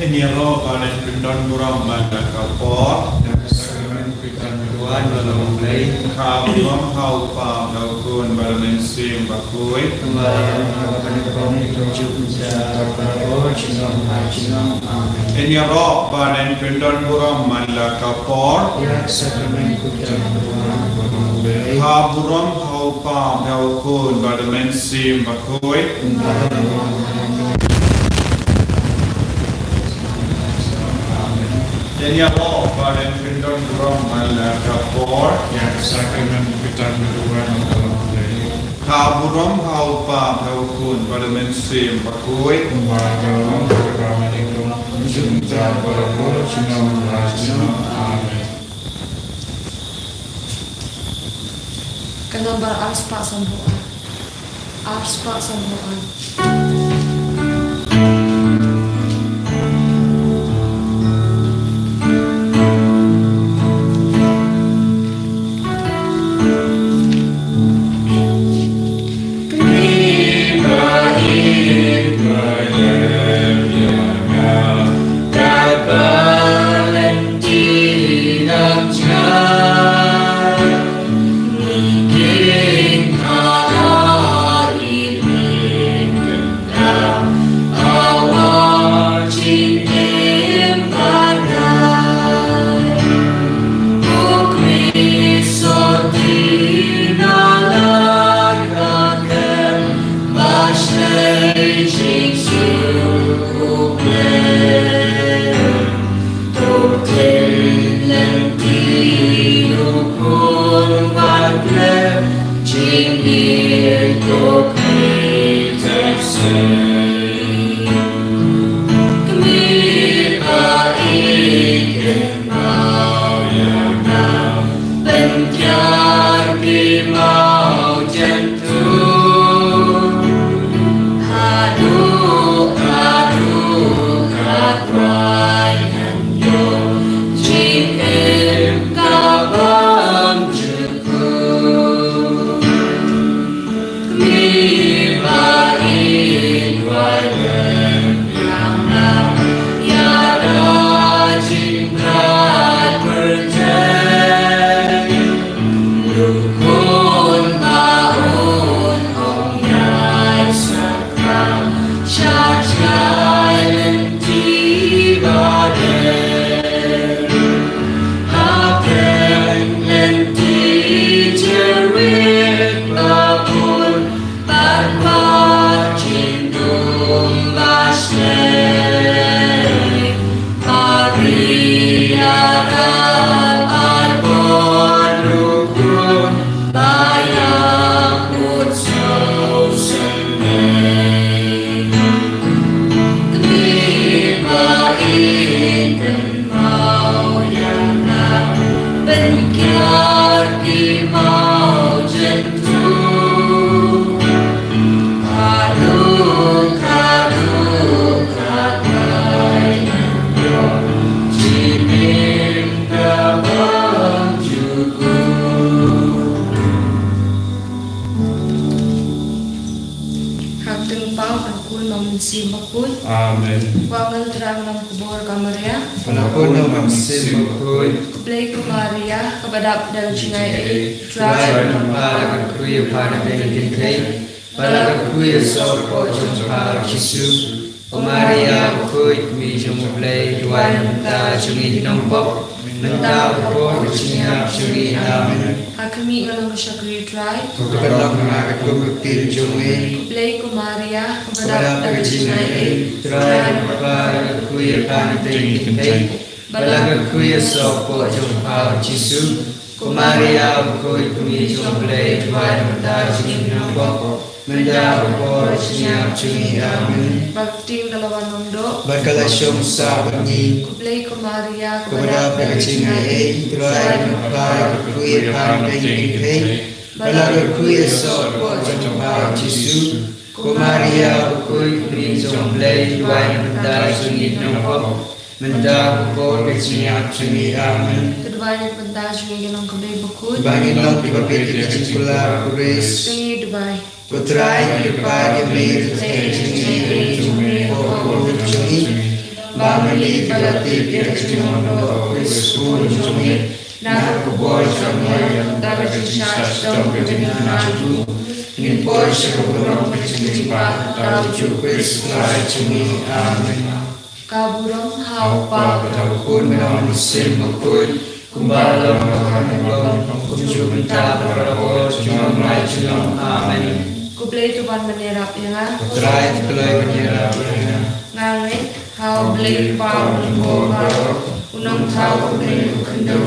Ini roh pada pindon burung mata kapor. Tuan dalam play. Kau burung kau pam daun balamen sim bakui. Ini roh pada pindon burung mata kapor. Kau burung kau pam daun balamen sim bakui. Jadi apa pada pindon burung mala kapor yang sakramen kita berdua dalam play. Kau burung kau pam kau kun pada mensim bakui. Dalam program itu cinta berbuat cinta rajin. Amin. Kena beraspak sembuhan. Aspak sembuhan. Amen. Wangan terang dalam kubur Maria. Penakun nama sim bakui. Play ku Maria kepada dari Sngi. Try para kuya para Pynkhreh. Para kuya sopo jumpa Yesus. Maria bakui mi play dua nanta Sngi nombok. Nanta bakui Sngi Sngi amen. Kami dalam syakri try. Kebelang mengaku bukti Sngi. Play ku Maria kepada dari Sngi. Try para kuya para Pynkhreh. Balaga kuya sopo jumpa Yesus. Maria bakui mi play dua nanta Sngi nombok. Menjauh por siap Sngi amin. Bakti dalawan mundo. Berkalasyong sa bangi. Play ku Maria Kepada Pynkhreh. Try para kuya para Pynkhreh. Balaga kuya sopo jumpa Yesus. Maria bakui mi play dua nanta Sngi nombok. Menjauh por siap Sngi amin. Keduanya pentas Sngi genong kebeli bukut. Banginlah di berbeda sekolah kuris. Sngi Dubai. Putra yang dipakai mir Sngi Bangli balati pirchimono Krispun jumi Nakubor jamaya Dabajishas Dominikanatu In Porsche Kuburong Pichimpa Tauju Krislai Jumi Amen Kaburong haupa Tawakun Menam Simakun Kumbala Mahanabang Kunjumita Parabot Jumam Rai Jumam Amen Kuplay tuban menerap ya Try to play when you're Ngangit hau blade pau Bogaro Unong tau kuplay kendo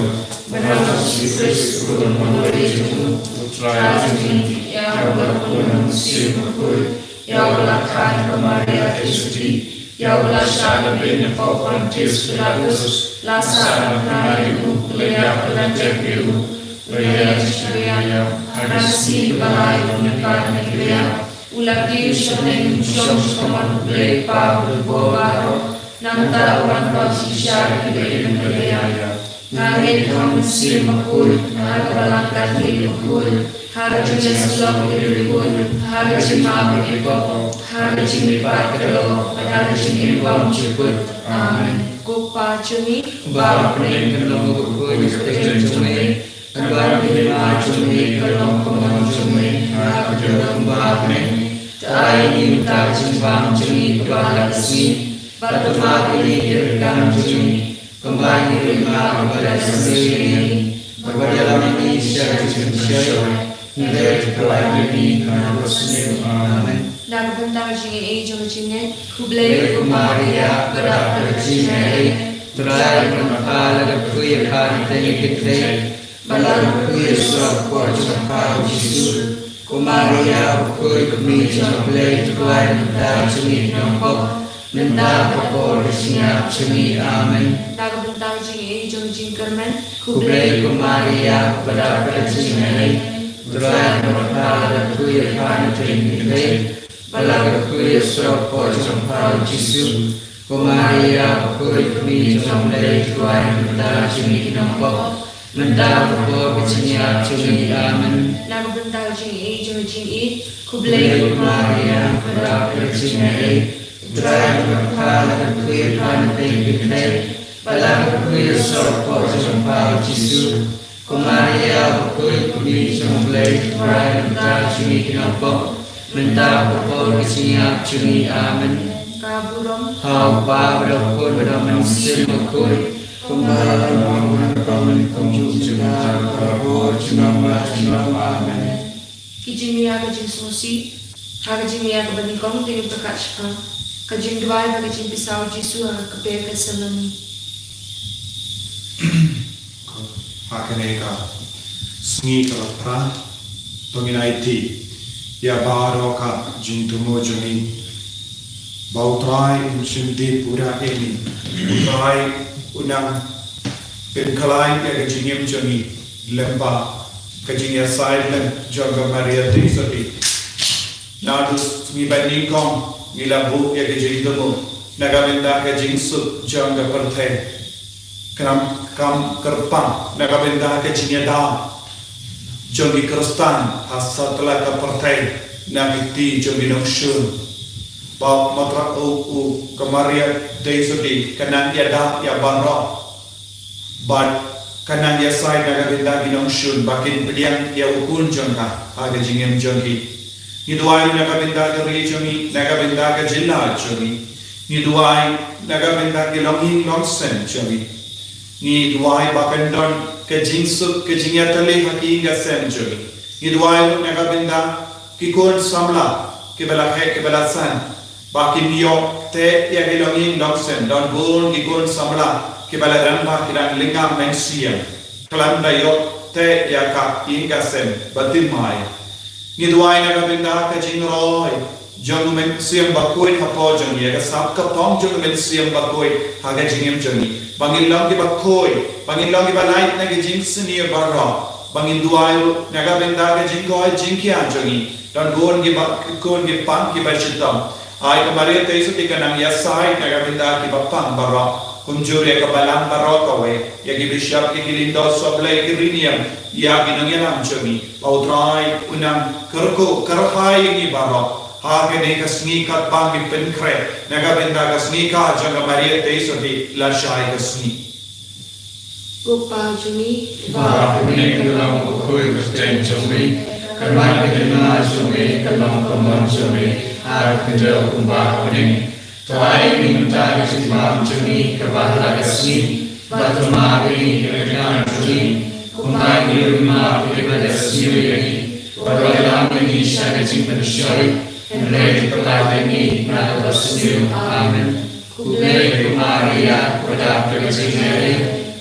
Benang Sifris Kurun Mangarijum Trajum Yaulah Kunang Simakul Yaulah Khan Kamaria Isuti Yaulah Shana Bin Paupantis Pilatus Lasa Nayu Leya Pelajakiru Leya Shriya Harasi Balai Unikan Leya Ulagi Shaneng Shom Shaman Blade Pau Bogaro Nanta Wan Pasisha Kibin Leya Ngahit Kam Simakul Nagabalangkat Limakul Harajnya Sulok Limakul Harajima Ibo Harajimi Pakado Harajimi Bam Ciput Amen Kupa Cumi Bam Pring Kelong Kukul Kekil Cumi Kembang Lima Cumi Kelong Kembang Cumi Kelong Bam Pring Tai Nimta Cimbang Cumi Kembang Lasmi Batu Mati Dirgam Cumi Kembang Lima Kembang Lasmi Berdalam ini Syarjah Syarjah Nilai Kepala ini Harusnya Amen Nagbentang Jingi Ejong Jingi Kublay Kumaria Berapa Jingi Terakhir Kepala Kuya Kari Kita Balang Kuya Suap Kuat Kau Jisu Kumaria Kuya Kumi Jamblay Tuan Dan Jingi Nombok Nenda Kapor Siap Jingi Amen Nagbentang Jingi Ejong Jingkermen Kublay Kumaria Berapa Jingi Terakhir Kepala Kuya Kari Kita Balang Kuya Suap Kuat Kau Jisu Kumaria Kuya Kumi Jamblay Tuan Dan Jingi Nombok Nenda Kapor Siap Jingi Amen Nagbentang Jingi Ejong Jingi Kublay Kumaria Berapa Jingi Terakhir Kepala Kuya Kari Kita Balang Kuya Suap Kuat Kau Jisu Kumaria Kuya Kumi Jamblay Tuan Dan Jingi Nombok Nenda Kapor Siap Jingi Amen Kaburong Hau Pa Berapun Berdaman Simakul Kumbala Mahan Kunjumita Parabot Jumam Amen Kijimia Kajing Sosi Hagajimia Kabanikong Tingin Prakashka Kajing Dwai Hagajing Pisau Jisu Hagakapir Kasalami Hakaneka Sngikha Pra Tonginai Ya Baroka Jintumo Joni Bautrai Shimdi Pura Eni Utrai Unang Pynkhreh Kajingim Joni Lemba Kajingya Silent Joga Maria Tisati Nadus Nibanikom Nilabu Yakajindumu Nagavenda Kajingsu Joga Parthe Kam Kerpang Nagavenda Kajinyada Jogi Kristan Hasatla Parthe Nagiti Jogi Nongstoin Bab Matra U Kamaria Tisati Kanan Yada Yabarro Bad Kanan Yasai Nagavenda Nongstoin Bakin Pediang Yaukun Jonga Agajingim Jogi Niduai Nagavenda Regioni Nagavenda Jilla Jogi Niduai Nagavenda Longi Nongsen Jogi Niduai Bakandon Kajingsu Kajinyatale Hakinga Sen Jogi Niduai Nagavenda Kikon Samla Kibala He Kibala San Bakin Yo Te Yagilongi Nongsen Don Gun Kikon Samla Kibala Ramba Kiran Linga Mensia Kalanda Yo Te Yaka Inga Sen Batimai Niduai Nagavenda Kajingroi Jongumen Siam Bakoi Hapo Jongi Yaga Sapka Pong Jongumen Siam Bakoi Hagajingim Jongi Bangin Longi Bakoi Bangin Longi Balait Nagajing Senior Barra Bangin Duayo Nagavenda Kajingoi Jinkia Jongi Don Gon Gipang Kibashitam Ay Kamaria Tesu Tikanang Yasai Nagavenda Kibapang Barra Kunjuri Kabalang Barokawe Yagi Bishop Ikilindo Soble Kiriniam Yagi Nangianam Jongi Pautrai Unang Kerko Karakai Ni Barra Hakene ka Sngikha pangi Pynkhreh naga benda ka Sngikha janga Maria teisodi lashai ka Sngi. Gopa Juni, Và nên cứ lòng của khôi của tên trong mình, các bạn cái mà trong mình, các lòng của mình trong mình, ai cũng đều cùng bà của mình. Toai mình ta cái sự làm trong mình, các bạn là cái gì, và tôi mà cái gì cái làm trong mình, cùng ai người mà cái vấn đề gì vậy, và rồi làm cái gì sai cái gì mình sai, em lấy cái cái gì mà tôi xin amen. Cùng lấy cái Maria của đạo cái gì này.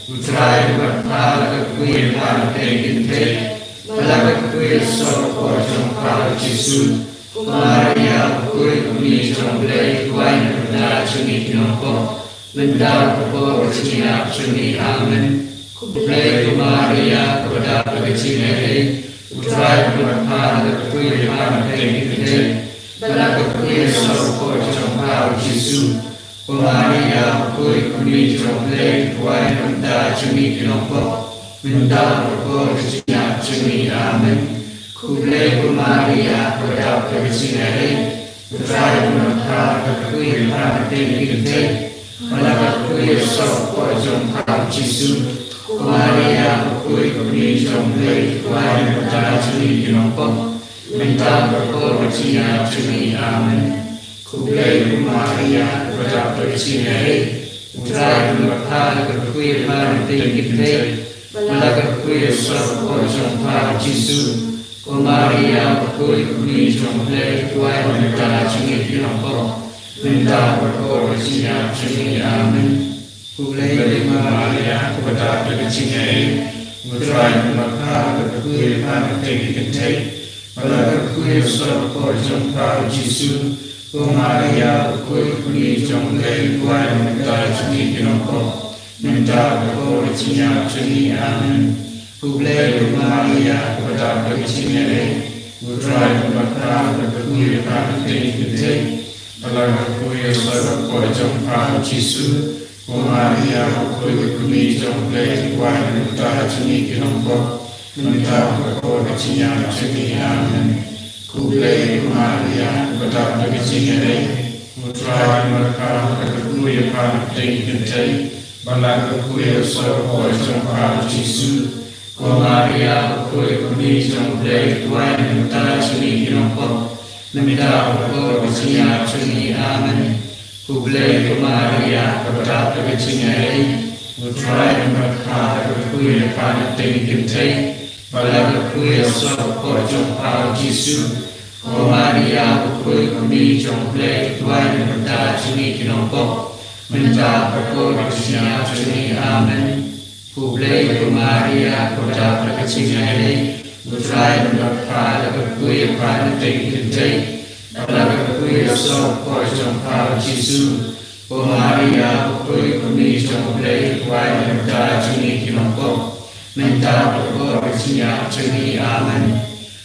Utrai berpala kekuih pada Pynkhreh, bala kekuih sopo trong pada Yesus, Maria kekuih kami trong lei kuai nanda cumi kinoko, mendal kekuih cina cumi amen. Lei Maria pada Pynkhreh, utrai berpala kekuih pada Pynkhreh, bala kekuih sopo trong pada Yesus. Maria koi kami trong lei kuai nanda cumi kinoko, mendal kekuih cina cumi amen. Kublei Maria pada Pynkhreh, utrai berpala kekuih pada Pynkhreh, bala kekuih sopo trong pada Yesus. Maria koi kami trong lei kuai nanda cumi kinoko, mendal kekuih cina cumi amen. Kublei Maria pada Pynkhreh, utrai berpala kekuih pada Pynkhreh, bala kekuih sopo trong pada Yesus. Maria koi kami trong lei kuai nanda cumi kinoko, mendal kekuih cina cumi amen. Kublei Maria pada Pynkhreh, utrai berpala kekuih pada Pynkhreh, bala kekuih sopo trong pada Yesus. Maria koi kami trong lei kuai nanda cumi kinoko, mendal kekuih cina cumi amen. Kublei Maria pada Pynkhreh, utrai berpala kekuih pada Pynkhreh, bala kekuih sopo trong pada Yesus. Maria koi kami trong lei kuai nanda cumi kinoko, mendal kekuih cina cumi amen. Kublei Maria pada Pynkhreh, utrai berpala kekuih pada Pynkhreh, bala kekuih sopo trong pada Yesus. Maria koi kami trong lei kuai nanda cumi kinoko, mendal kekuih cina cumi amen. Kublei Maria pada Pynkhreh, utrai berpala kekuih pada Pynkhreh, bala kekuih sopo trong pada Yesus. Maria koi kami trong lei kuai nanda cumi kinoko, mendal kekuih cina cumi amen. Kublei Maria pada Pynkhreh, utrai berpala kekuih pada Pynkhreh, bala kekuih sopo trong pada Yesus. Maria koi kami trong lei kuai nanda cumi kinoko, mendal kekuih cina cumi amen.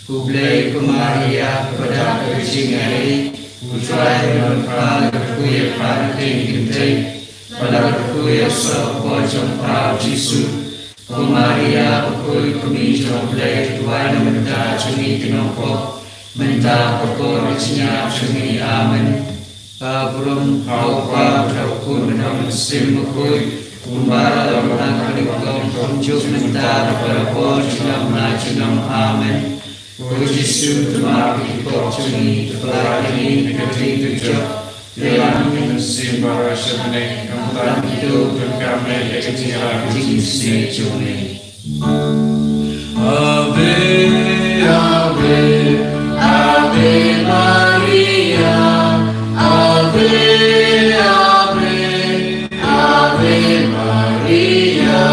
Kublei Maria pada Pynkhreh, utrai berpala kekuih pada Pynkhreh, bala kekuih sopo trong pada Yesus. Maria koi kami trong lei kuai nanda cumi kinoko, mendal kekuih cina cumi amen. Abram haupa terkun dalam simukui, umbara dalam kalikong tunjuk mendal berpor dalam najunam amen. Yesus temaki portuni pelajari negeri tujuh, lelang sembara sebene kamputan itu berkami ekstira jenis jone. Ave Ave Ave Maria, Ave Ave Ave Maria.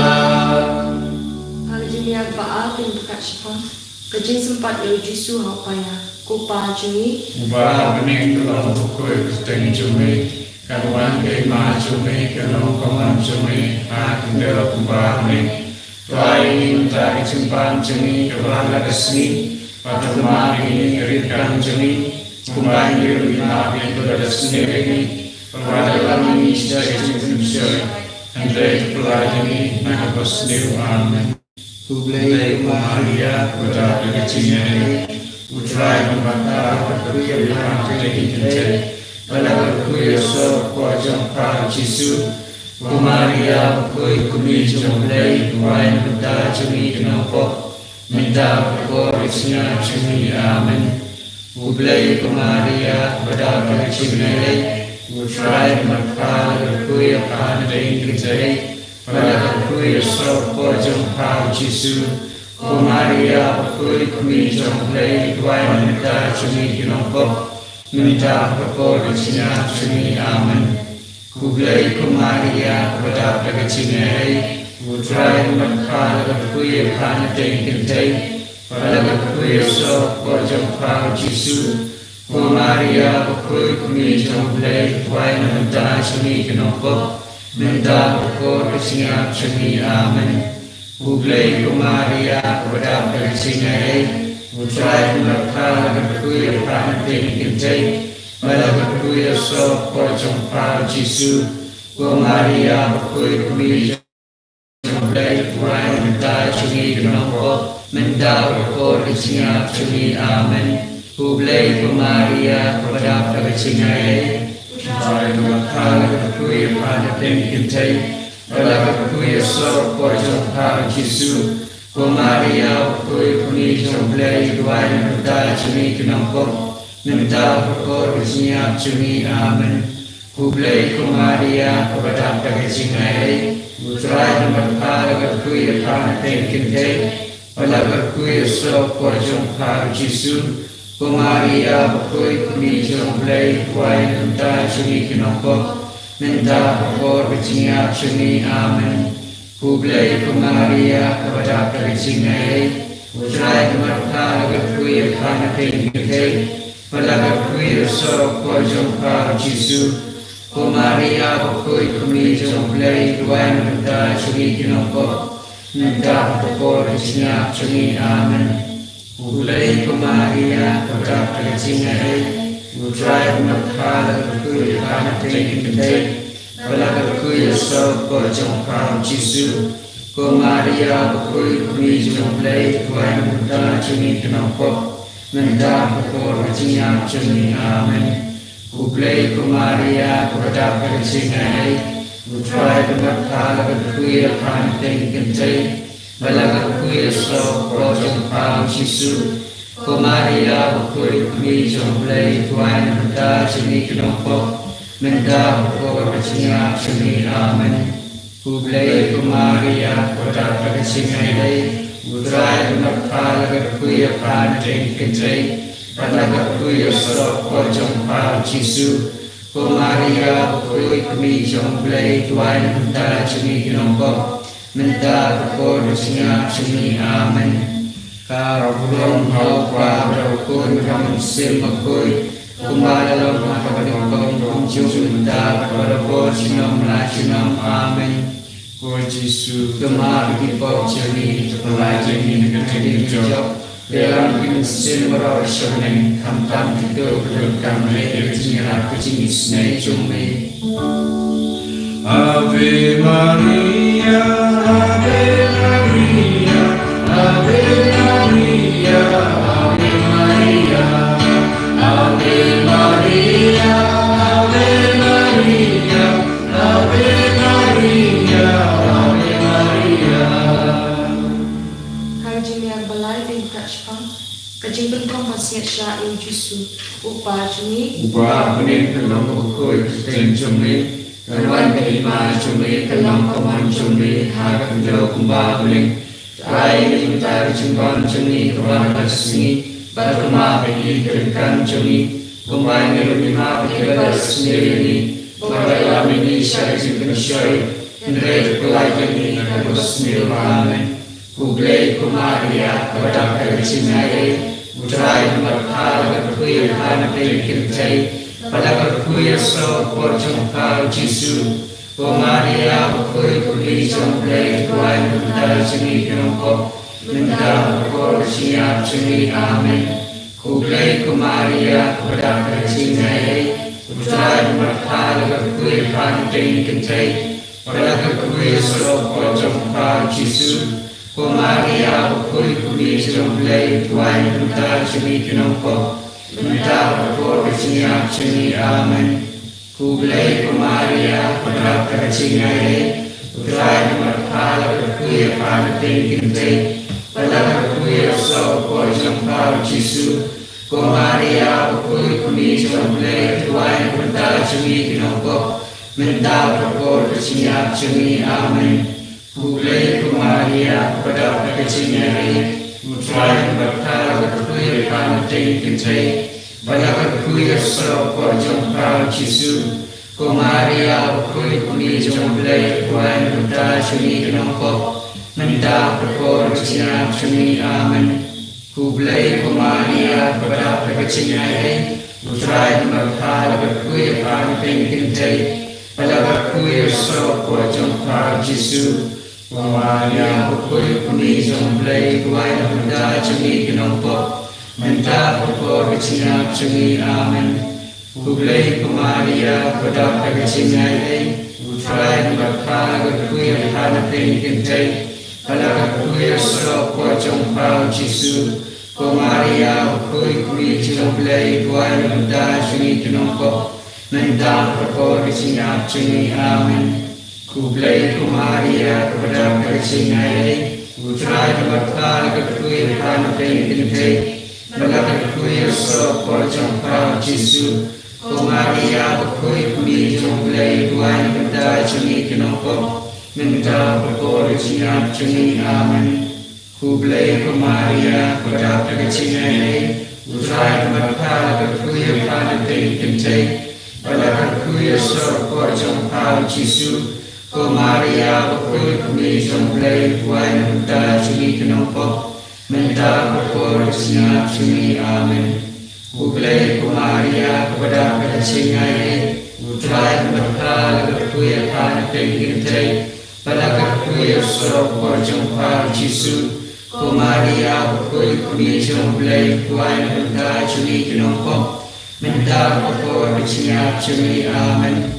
Hari ini aku akan berkat syafat. Kejin sempat dari Yesus hapaya kupa juni. Ubah bening dalam koi kuteng cumi, kawan kei ma cumi, kalau kawan cumi, akan dalam ubah bening. Tuai minta kecimpan cumi, kawan ada Sngi, pada mari ngerikan cumi, kumbang diri nabi pada Sngi, pada dalam ini saya kecimpan, andai pelajari nak berseru amen. Kublei Maria pada Pynkhreh, Utrai Mata Kuya Pantai Kente, Balaga Kuya So Pojong Pao Jisu, Kumaria Kui Kumi Jomblei, Kuain Buddha Jumi Kenopo, Minta Korisnya Jumi Amen. Ublei Kumaria Bada Kachimele, Utrai Mata Kuya Pantai Kente, Balaga Kuya So Pojong Pao Jisu, Kumaria Kui Kumi Jomblei, Kuain Buddha Jumi Kenopo, Minta Korisnya Jumi Amen. Kublai Kumaria Pada Prakachinai Utrai Makhala Kuya Panateng Kente Palaga Kuya So Pojong Pao Jisu Kumaria Kui Kumi Jomblei Kuaina Menta Shami Kenopo Menta Korisnya Shami Amen. Kublai Kumaria Pada Prakachinai Utrai Makhala Kuya Panateng Kente Balaga Kuya So Pojong Pao Jisu Kumaria Kui Kumi Jomblei Kuain Menta Shami Kenopo Menta Korisnya Shami Amen. Kublai Kumaria Pada Prakachinai Utrai Makhala Kuya Panateng Kente Balaga Kuya So Pojong Pao Jisu Kumaria Kui Kumi Jomblei Kuain Menta Shami Kenopo Minta Korisnya Jumi Amen. Kublai Kumaria Pada Prakachinai Utrai Makhala Kuya Panateng Kente Balaga Kuya So Pojong Pao Jisu Kumaria Kui Kumi Jomblei Kuain Menta Shami Kenopo Minta Korisnya Jumi Amen. Kublai Kumaria Pada Prakachinai Utrai Makhala Kuya Panateng Kente Balaga Kuya So Pojong Pao Jisu Kumaria Kui Kumi Jomblei Kuain Menta Shami Kenopo Minta Korisnya Jumi Amen. Kublai Kumaria Pada Prakachinai Utrai Makhala Kuya Panateng Kente Balaga Kuya So Pojong Pao Jisu Kumaria Kui Kumi Jomblei Kuain Menta Shami Kenopo Minta Korisnya Jumi Amen. Kublai Kumaria Pada Prakachinai Utrai Makhala Kuya Panateng Kente Balaga Kuya So Pojong Pao Jisu Kumaria Kui Kumi Jomblei Kuain Menta Shami Kenopo Minta Korisnya Jumi Amen. Kublai Kumaria Pada Prakachinai Utrai Makhala Kuya Panateng Kente Balaga Kuya So Pojong Pao Jisu Kumaria Kui Kumi Jomblei Kuain Menta Shami Kenopo Minta Korisnya Jumi Amen. Karabulong Hau Pa Kun Ram Sim Makui Kumbalalong Makapadong Kumjung Minta Karabo Chinom La Chinom Amen. Lord Jesus, Kemar Kipok Jami Pelajari dengan hijau dalam kimsin merawat syurning kamtam hidup berkam leher jirat kucing isnai jumbe. Ave Maria, Ave Maria, Ave Maria, Ave Maria, Ave Maria, Ave Maria, Ave Maria, Ave Maria. Kajimi Arbalai Bin Kachpang Kajim Bengkong Masiat Shah Il Jisu Upa Jumi Upa Kuning Kelong Ukui Kuteng Jumi Kawan Kelima Jumi Kelong Kaman Jumi Harap Jauh Kumba Kuning Rai Mintar Jumban Jumi Kawan Sngi Batkema Bagi Kerkan Jumi Kumbai Ngelumima Bagi Sendiri Bagai Amini Syari Jumpan Syari Ndrai Kulai Jumi Kabus Mil Amen. Kublai Kumaria Pada Prakachinai Utrai Makhala Kuya Panateng Kente Balaga Kuya So Pojong Pao Jisu Kumaria Kui Kumi Jomblei Kuain Menta Shami Kenopo Minta Korisnya Jumi Amen. Kublai Kumaria Pada Prakachinai Utrai Makhala Kuya Panateng Kente Balaga Kuya So Pojong Pao Jisu cô Maria khôi kuni trong lệ tuai chúng ta chúng đi trong cô mình ta cô cái chi áp chúng đi amen cô lệ cô Maria cô đáp cái chi ngày tuai mà pha là cái quy pha là tên kinh tế và là cái quy sau cô trong phao Giêsu cô Maria khôi kuni trong lệ tuai chúng ta chúng đi trong cô mình ta cô cái chi áp chúng đi amen Kublai Kumaria pada kecingari utrai berkala berkuir pantai kintai pada berkuir sopor jompa Yesus Kumaria berkuir kuni jomplai tuan buta suni kenongkop minta berkor kecingari suni amen Kublai Kumaria pada kecingari utrai berkala berkuir pantai kintai pada berkuir sopor jompa Yesus Maria khôi kuni trong lệ tuai buta suni kenongkop minta berkor kecingari suni amen Kublai Kumaria pada kecingari utrai berkala berkuir pantai kintai pada berkuir sopor jompa Yesus Kumaria khôi kuni trong lệ tuai buta suni kenongkop minta berkor kecingari suni amen Kublai Kumaria pada kecingari utrai berkala berkuir pantai kintai pada berkuir sopor jompa Yesus Kumaria khôi kuni trong lệ tuai buta suni kenongkop minta berkor kecingari suni amen Kublai Kumaria pada kecingari utrai berkala berkuir pantai kintai pada berkuir sopor jompa Yesus Kumaria khôi kuni trong lệ tuai buta suni kenongkop minta berkor kecingari suni amen Kublai Kumaria pada kecingari utrai berkala berkuir pantai kintai pada berkuir sopor jompa Yesus Kumaria khôi kuni trong lệ tuai buta suni kenongkop minta berkor kecingari suni amen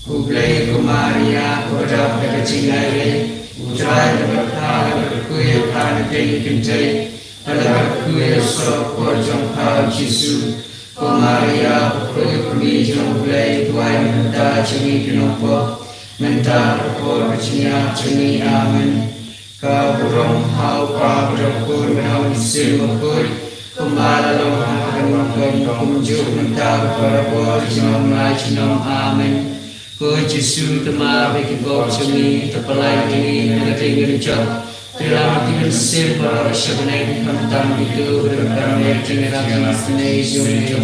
Kublai Kumaria pada kecingari utrai berkala berkuir pantai kintai pada berkuir sopor jompa Yesus Kumaria khôi kuni trong lệ tuai buta suni kenongkop minta berkor kecingari suni amen Kau burung hau pa berkur menau disilmukul Kumbala long akan makan kumjuk minta berkor jinom lai jinom amen Cô Giêsu tema bagi bok sumi terpelai ini mengerti gereja telah dikirim para sebenarnya tentang itu berkarya generasi Sngi.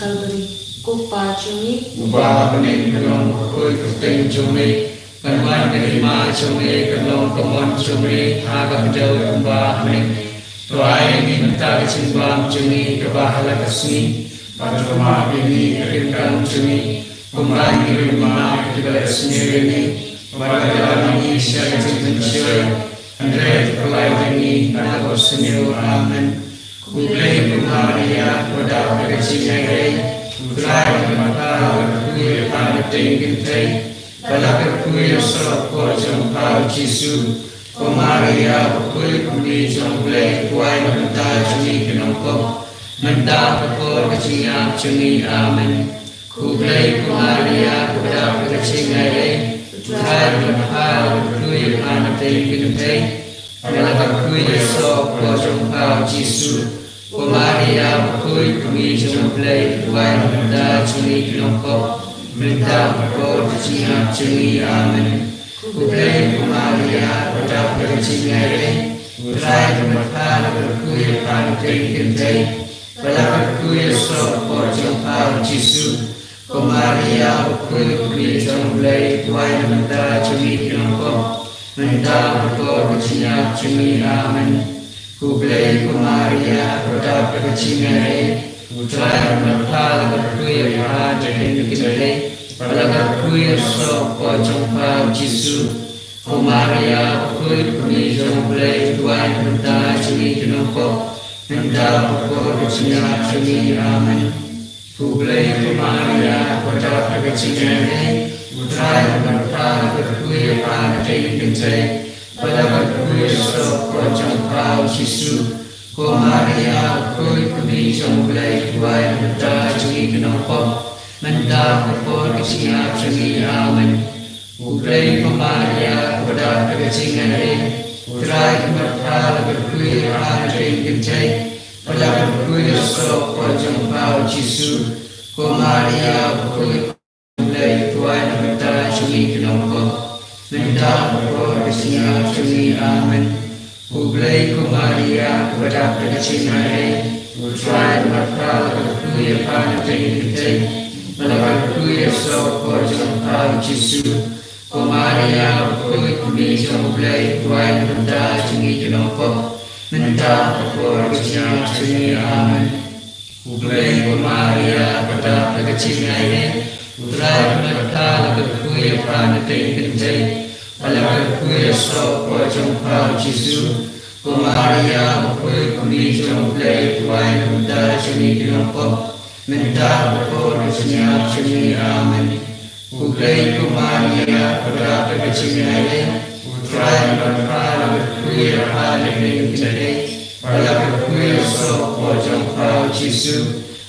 Kalbari kupa cumi ubah pening kelong khôi keteng cumi kanwan kelima cumi kelong kemon cumi agak jauh ubah pening tuai ini minta kecimbang cumi kebahala kesni pada rumah ini kerinkang cumi kumran kelima kita sendiri ini pada dalam ini saya cinta Andre terpelai ini karena kau sendiri amen Kublai Kumaria pada kecingari utrai berkala berkuir pantai kintai pada berkuir sopor jompa Yesus Kumaria khôi kuni trong lệ tuai buta suni kenongkop minta berkor kecingari suni amen Kublai Kumaria pada kecingari utrai berkala berkuir pantai kintai pada berkuir sopor jompa Yesus Kumaria khôi kuni trong lệ tuai buta suni kenongkop minta berkor kecingari suni amen Kublai Kumaria pada kecingari utrai berkala berkuir pantai kintai pada berkuir sopor jompa Yesus Kumaria khôi kuni trong lệ tuai buta suni kenongkop Menta Purko Kachina Chumi Amen. Kublai Kumaria Pradap Kachingare. Utrai Mapala Kuya Praja Kendikare. Palaga Kuya Sok Pojong Pao Jisu. Kumaria Kuya Kumi Jomblai Tuan Menta Chumi Kinoko. Menta Purko Kachina Chumi Amen. Kublai Kumaria Pradap Kachingare. Utrai Mapala Kuya Praja Kendikare. Palaga Kuya Sok Pojong Pao Jisu. Kumaria Kuya Kumi Jomblai Tuan Menta Chumi Kinoko. Menta Purko Kachina Chumi Amen. Kublai Kumaria Pradap Kachingare. Utrai Mapala Kuya Praja Kendikare. Palaga Kuya Sok Pojong Pao Jisu. Kumaria Kuya Mulai Tuan Menta Chumi Kinoko. Menta Purko Kachina Chumi Amen. Kublai Kumaria Pradap Kachingare. Utrai Mapala Kuya Praja Kendikare. Palaga Kuya Sok Pojong Pao Jisu. Kumaria Kuya Kumi Jomblai Tuan Menta Chumi Kinoko. Menta Purko Kachina Chumi Amen. Kublai Kumaria Pradap Kachingare. Utrai Mapala Kuya Praja Kendikare. Palaga Kuya Sok Pojong Pao Jisu. Kumaria Kuya Kumi Jomblai Tuan Menta Chumi Kinoko. Menta Purko Kachina Chumi Amen. Kublai Kumaria Pradap Kachingare. Utrai Mapala Kuya Praja Kendikare. Palaga Kuya Sok Pojong Pao Jisu.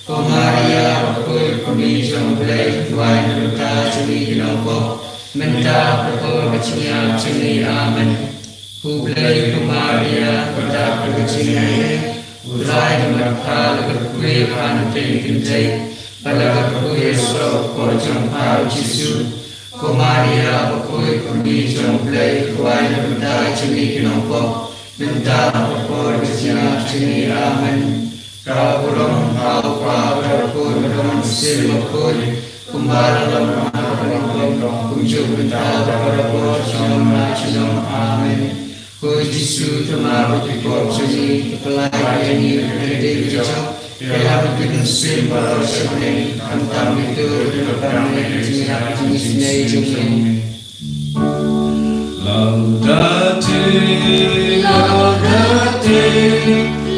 Kumaria Kuya Kumi Jomblai Tuan Menta Chumi Kinoko. Menta Purko Kachina Chumi Amen. Kublai Kumaria Pradap Kachingare. Utrai Mapala Kuya Praja Kendikare. Palaga Kuya Sok Pojong Pao Jisu. Kumaria Kuya Kumi Jomblai Tuan Menta Chumi Kinoko. Menta Purko Kachina Chumi Amen. Kau Purong Kau Pao Purko Purong Silmakul. Kumbalang Mahapalang Kumjuk Menta Purko Choma Chom Amen. Kuya Jisu Tamaro Piko Chumi Kepelai Kini Kredit Jok. Kailangan kita simpel seperti antam itu depan kita Sngi Jumlah. Laudate, Laudate,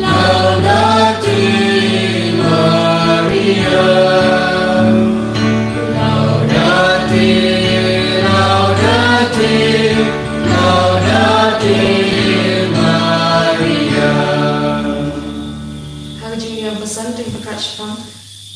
Laudate Maria. Laudate, Laudate, Laudate Maria. Hagajing yang pesan ting pakachpang.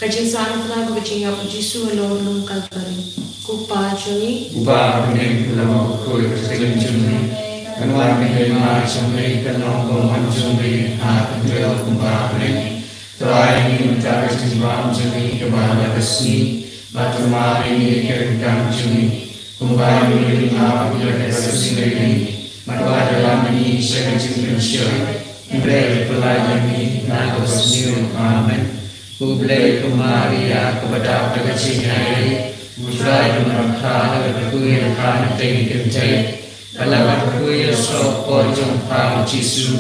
Kajing saan pernah ko kajing yang Jisu along nung kalpari. Kupa chuni. Uba kuning kulang kuy kasing chuni. Kanwan kay ma chuni kanong kuman chuni at kuyo kumba kuning. Try ni taris timbang chuni kabala kasni. Batuma ini kerjang chuni. Kumba ni ma kuyo kasing ni. Matwa dalam ini sekajing pensyon. Ibrahim pelayan ni nagosniu amen. Kublai Kumaria Pradap Kachingare. Utrai Mapala Kuya Praja Kendikare. Palaga Kuya Sok Pojong Pao Jisu.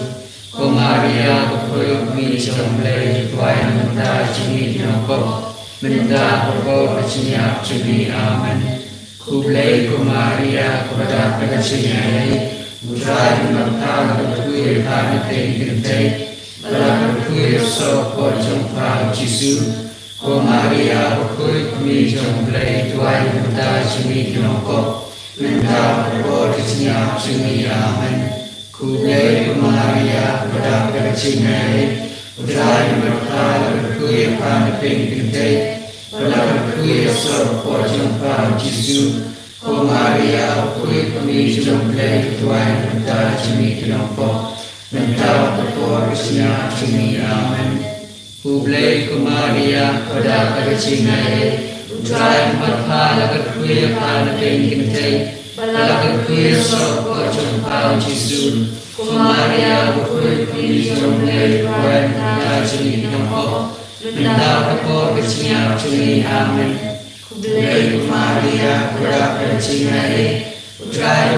Kumaria Kuya Kumi Jomblai Tuan Menta Chumi Kinoko. Menta Purko Kachina Chumi Amen. Kublai Kumaria Pradap Kachingare. Utrai Mapala Kuya Praja Kendikare. Palaga Kuya Sok Pojong Pao Jisu. Kumaria Kuya Kumi Jomblai Tuan Menta Chumi Kinoko. Menta Purko Kachina Chumi Amen. Kublai Kumaria Pradap Kachingare. Utrai Mapala Kuya Praja Kendikare. Palaga Kuya Sok Pojong Pao Jisu. Kumaria Kuya Kumi Jomblai Tuan Menta Chumi Kinoko. Menta Purko Kachina Chumi Amen. Kublai Kumaria Pradap Kachingare. Utrai Mapala Kuya Praja Kendikare. Palaga Kuya Sok Pojong Pao Jisu. Kumaria Kuya Kumi Jomblai Tuan Menta Chumi Kinoko. Menta Purko Kachina Chumi Amen. Kublai Kumaria Pradap Kachingare. Trai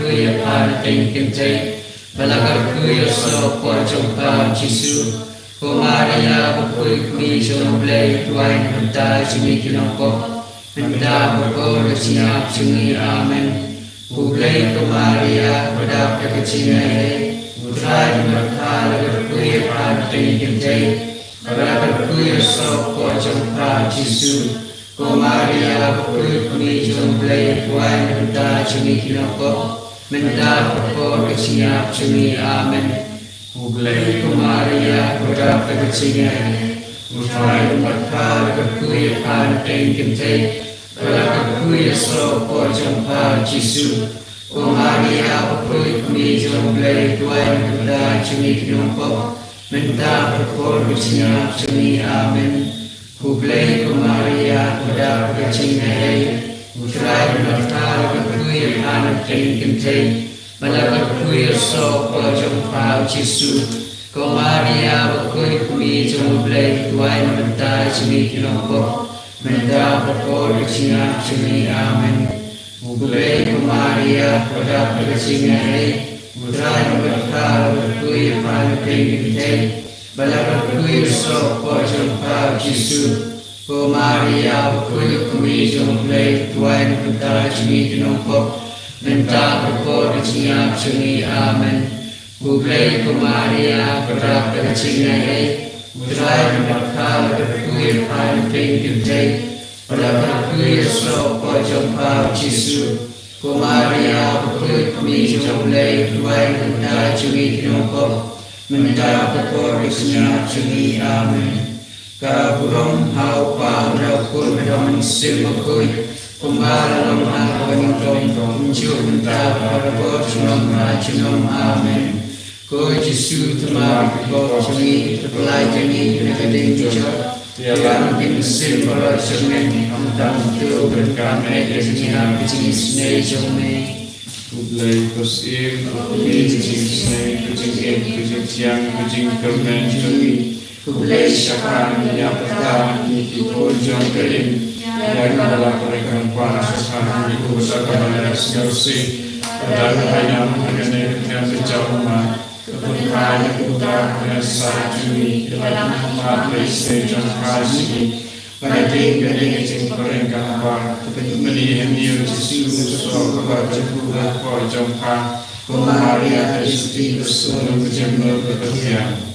kuya pan tingkin te balagar kuya so por jompa Jisu ko Maria kuy kumi jomble tuan henta jimi kinongko henta ko siap jimi amen kublai ko Maria pada kecingai trai kuya pan tingkin te balagar kuya so por jompa Jisu ko Maria kuy kumi jomble tuan henta jimi kinongko Menda ko kesiap jemi amen. Ublay ko Maria pada kecingai. Utrai bakal kuya pan tingkinte. Bala kuya so por jompa Jisu. Ko Maria kuy kumi jomblay tuan henta jemi kinongko. Menda ko kesiap jemi amen. Ublay ko Maria pada kecingai. Utrai bakal kuya pan tingkinte. Bala kuya so por jompa Jisu. Ko Maria kuy kumi jomblay tuan henta jemi kinongko. Menda ko kesiap jemi amen. Ublay ko Maria pada kecingai. Utrai bakal kuya pan tingkinte. Bala kuya so por jompa Jisu. Ko Maria kuy kumi jomblay tuan henta jemi kinongko. Menda ko kesiap jemi amen. Ublay ko Maria pada kecingai. Utrai bakal kuya pan tingkinte. Bala kuya so por jompa Jisu. Ko Maria kuy kumi jomblay tuan henta jemi kinongko. Menda ko kesiap jemi amen. Ka burong hau pa rau kun dong sim kuy kumbara long hawan dong jum ta parabot nom rajnom amen. Ko Jisu temar ko jemi terpelai jemi nekading jo tiang bin sim parot semen tang tu berkan eknya kecing snei jome. Ublay kosim kecing snei kecing siang kecing kermen jemi. Kublai syakran yang pertama di pojok kerim yang adalah mereka panas di pusat kebanyakan sengsi dan hanya mengenai dengan sejauh keberkahan putra dan sajuni dalam hati sejauh kasih mengenai kecing mereka menihan dia Yesus kepada Tuhan pojok Maria Kristi bersuara berjemur berketiak.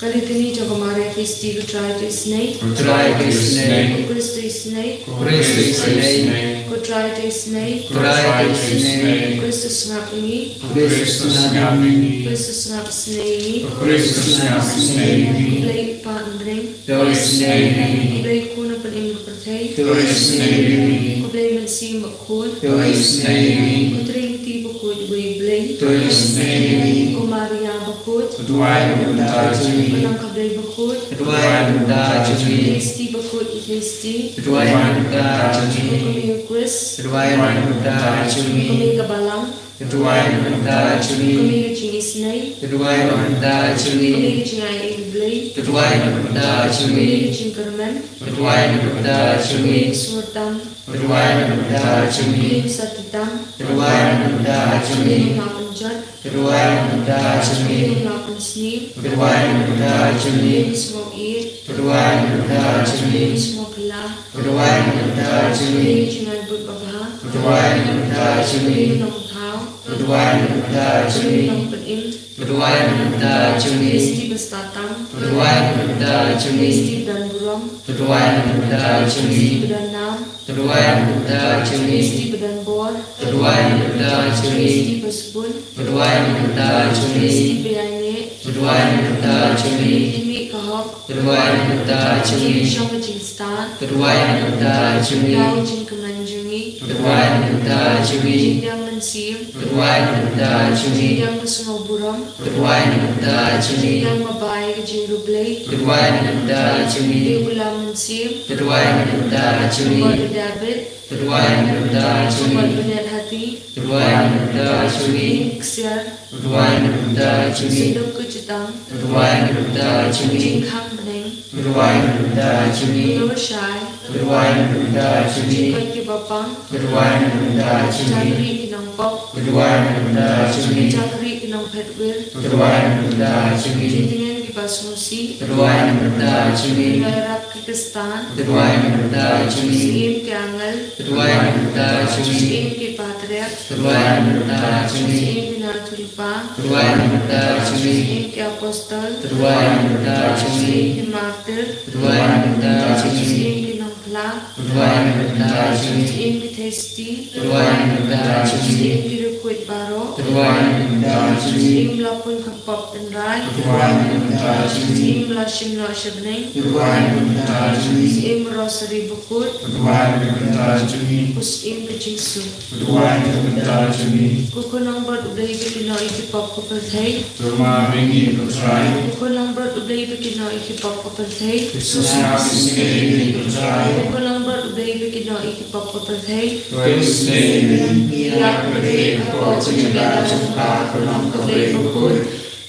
Kali ini Jaga Maria Kristi ku try to snake. Try to snake. Kristi snake. Kristi snake. Ku try to snake. Try to snake. Kristi snap ini. Kristi snake. Kristi snap snake. Kristi snake. Play part bring. Toy snake. Play kuna pening berpercaya. Toy snake. Play mensi makul. Toy snake. Ku tring ti bakul play. Toy snake. Ku Maria bakul. Tuai bentar jemi. Menang kablay bakul. Tuai bentar jemi. Kristi bakul Kristi. Tuai bentar jemi. Kami Kris. Tuai bentar jemi. Kami kabalang. Tuai bentar jemi. Kami kecing isnay. Tuai bentar jemi. Kami kecing ay blay. Tuai bentar jemi. Kami kecing kerman. Tuai bentar jemi. Surtan. Tuai bentar jemi. Kami satitam. Tuai bentar jemi. Kami ngapunjat. Tuai bentar jemi. Kami ngapunsnim. Tuai bentar jemi. Kami semua ir. Tuai bentar jemi. Kami semua kelah. Tuai bentar jemi. Kami kecing ay berbabah. Tuai bentar jemi. Kami nongthau. Tuai bentar Kami jemi. nongpedim. Tuai bentar jemi. Kristi berstatang. Tuai bentar jemi. Kristi dan burung. Tuai bentar jemi. Kristi berdanam. Tuai bentar jemi. Kristi berdan bor. Tuai bentar jemi. Kristi bersebun. Tuai bentar jemi. Kristi berani. Tuai bentar jemi. Kimi kahok. Tuai bentar jemi. Syam kecing star. Tuai bentar jemi. Kau kecing kemanjungi. Tuai bentar jemi. Yang mensir. Tuai bentar jemi. Yang bersungau burung. Tuai bentar jemi. Yang mabai kecing rublay. Tuai bentar jemi. Dia ulam mensir. Tuai bentar Buat jemi. berdabit. Tuai bentar Buat jemi. berniat hati. Tuai bentar jemi. Keksiar. Tuai bentar jemi. Hidup kecetang. Tuai bentar jemi. Kecing kham bening. Tuai bentar jemi. Nur syai. Berdoa kepada Sungi, Jika ke bapang, berdoa kepada Sungi, Jagri kinang pop, berdoa kepada Sungi, Jagri kinang petwil, berdoa kepada Sungi, Jintingan ki basmusi, berdoa kepada Sungi, Merap ki kestan, berdoa kepada Sungi, Sim ki angal, berdoa kepada Sungi, Sim ki patriak, berdoa kepada Sungi, Sim ki natulipa, berdoa kepada Sungi, Sim ki apostol, berdoa kepada Sungi, Sim ki martir, berdoa kepada Sungi, Sim ki nongkhlam, berdoa kepada Sungi, Sim ki testi, berdoa kepada Sungi, Sim ki rukuit baro, berdoa kepada Sungi, Sim lapun kapop dan rai, berdoa kepada Sungi, Sim lashim lo shabneng, berdoa kepada Sungi, Sim rosary bukut, berdoa kepada Sungi, Kus im ke jingsu. berdoa kepada Sungi, Kukunang berdudai bekino iki pop kuperthei, rumah ringi bercerai, Kukunang berdudai bekino iki pop kuperthei, susah sendiri bercerai, Kukunang berdudai bekino iki pop kuperthei, Tuhan sendiri yang beri kau cinta jumpa dalam kebaikan bukul,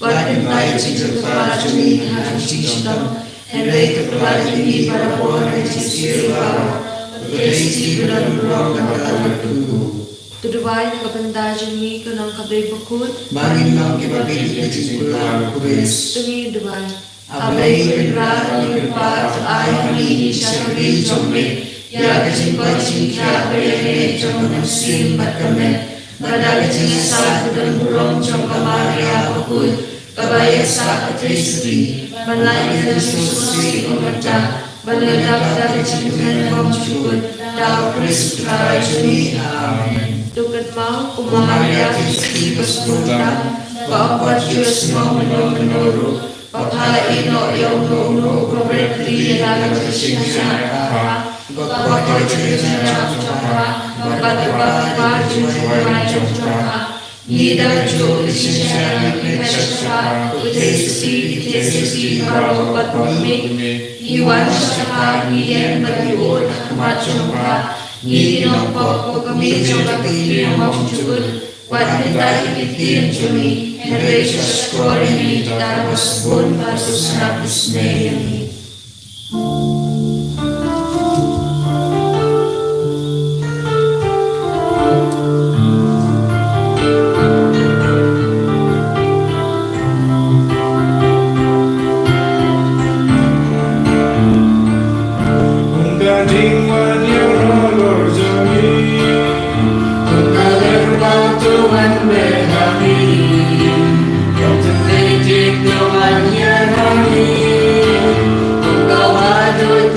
Watin tayo cinta Sungi harus cinta, Henry kepala tinggi pada pohon resisi baro, Resisi benar beruang kata berkuku. Tuduvai na kapanda Sungi kanang kabay bukut, Bangin lang kipapili ka sikulang kubis. Sungi duvai. Ablay kira kipap ay halini sa kari jombe. Ya kasimpag singkya bayane jom nasim bat kame. Badagat sinasad kudang burong jom kamarya bukut. Kabaya sa katrisri. Manlay ka sususi kumata. Baladak dagat sinkan bom cukut. Daw Kristu Try Sungi. Amen. Dukat mau kumaharya Kristi pasmunta, Papat Diyos mo menoro, Paphain o iyong nono, Proberti lagat siya Papat Diyos na chapa, Papat Diyos chapa, Nida Diyos siya Pechapa, Utesi, Paropat Mimi, Iwan siya Iyan Magyod, Machumpa, Ni nong pop kami coba pilih mau cukup, buat kita ikhtiar cumi, hendak sekolah ini terus pun harus habis melayani. Kung gawa doon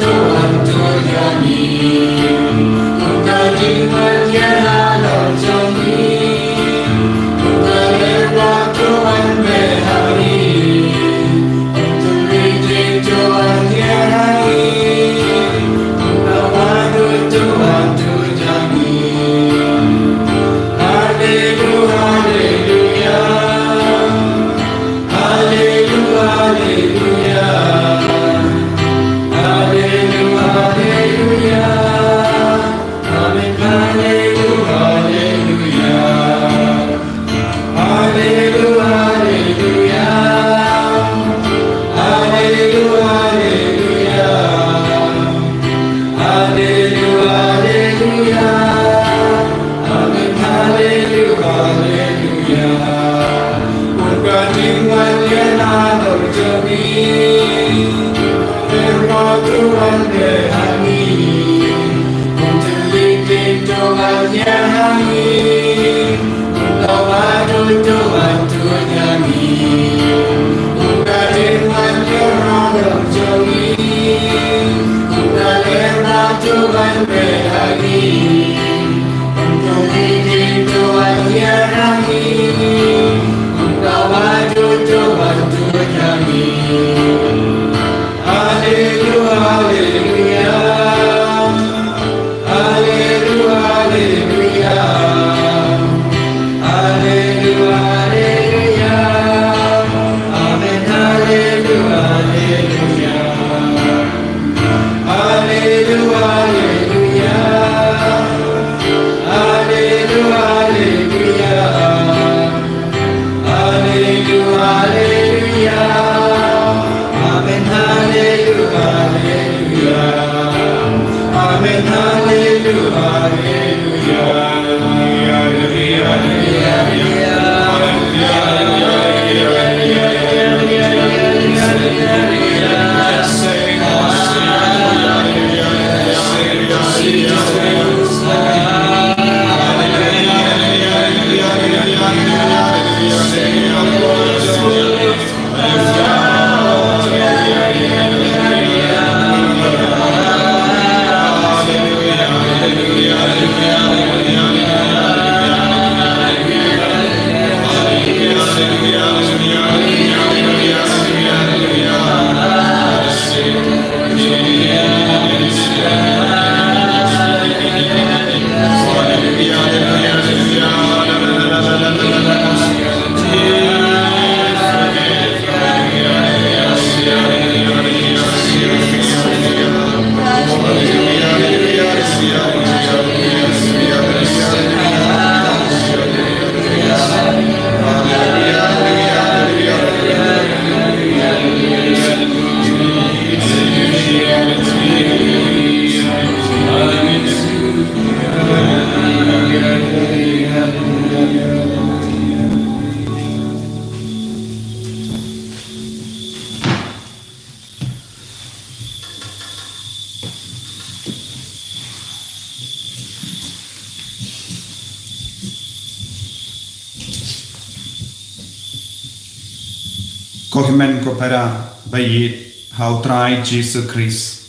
Kohimen kopera bayit hautrai Jesus Christ.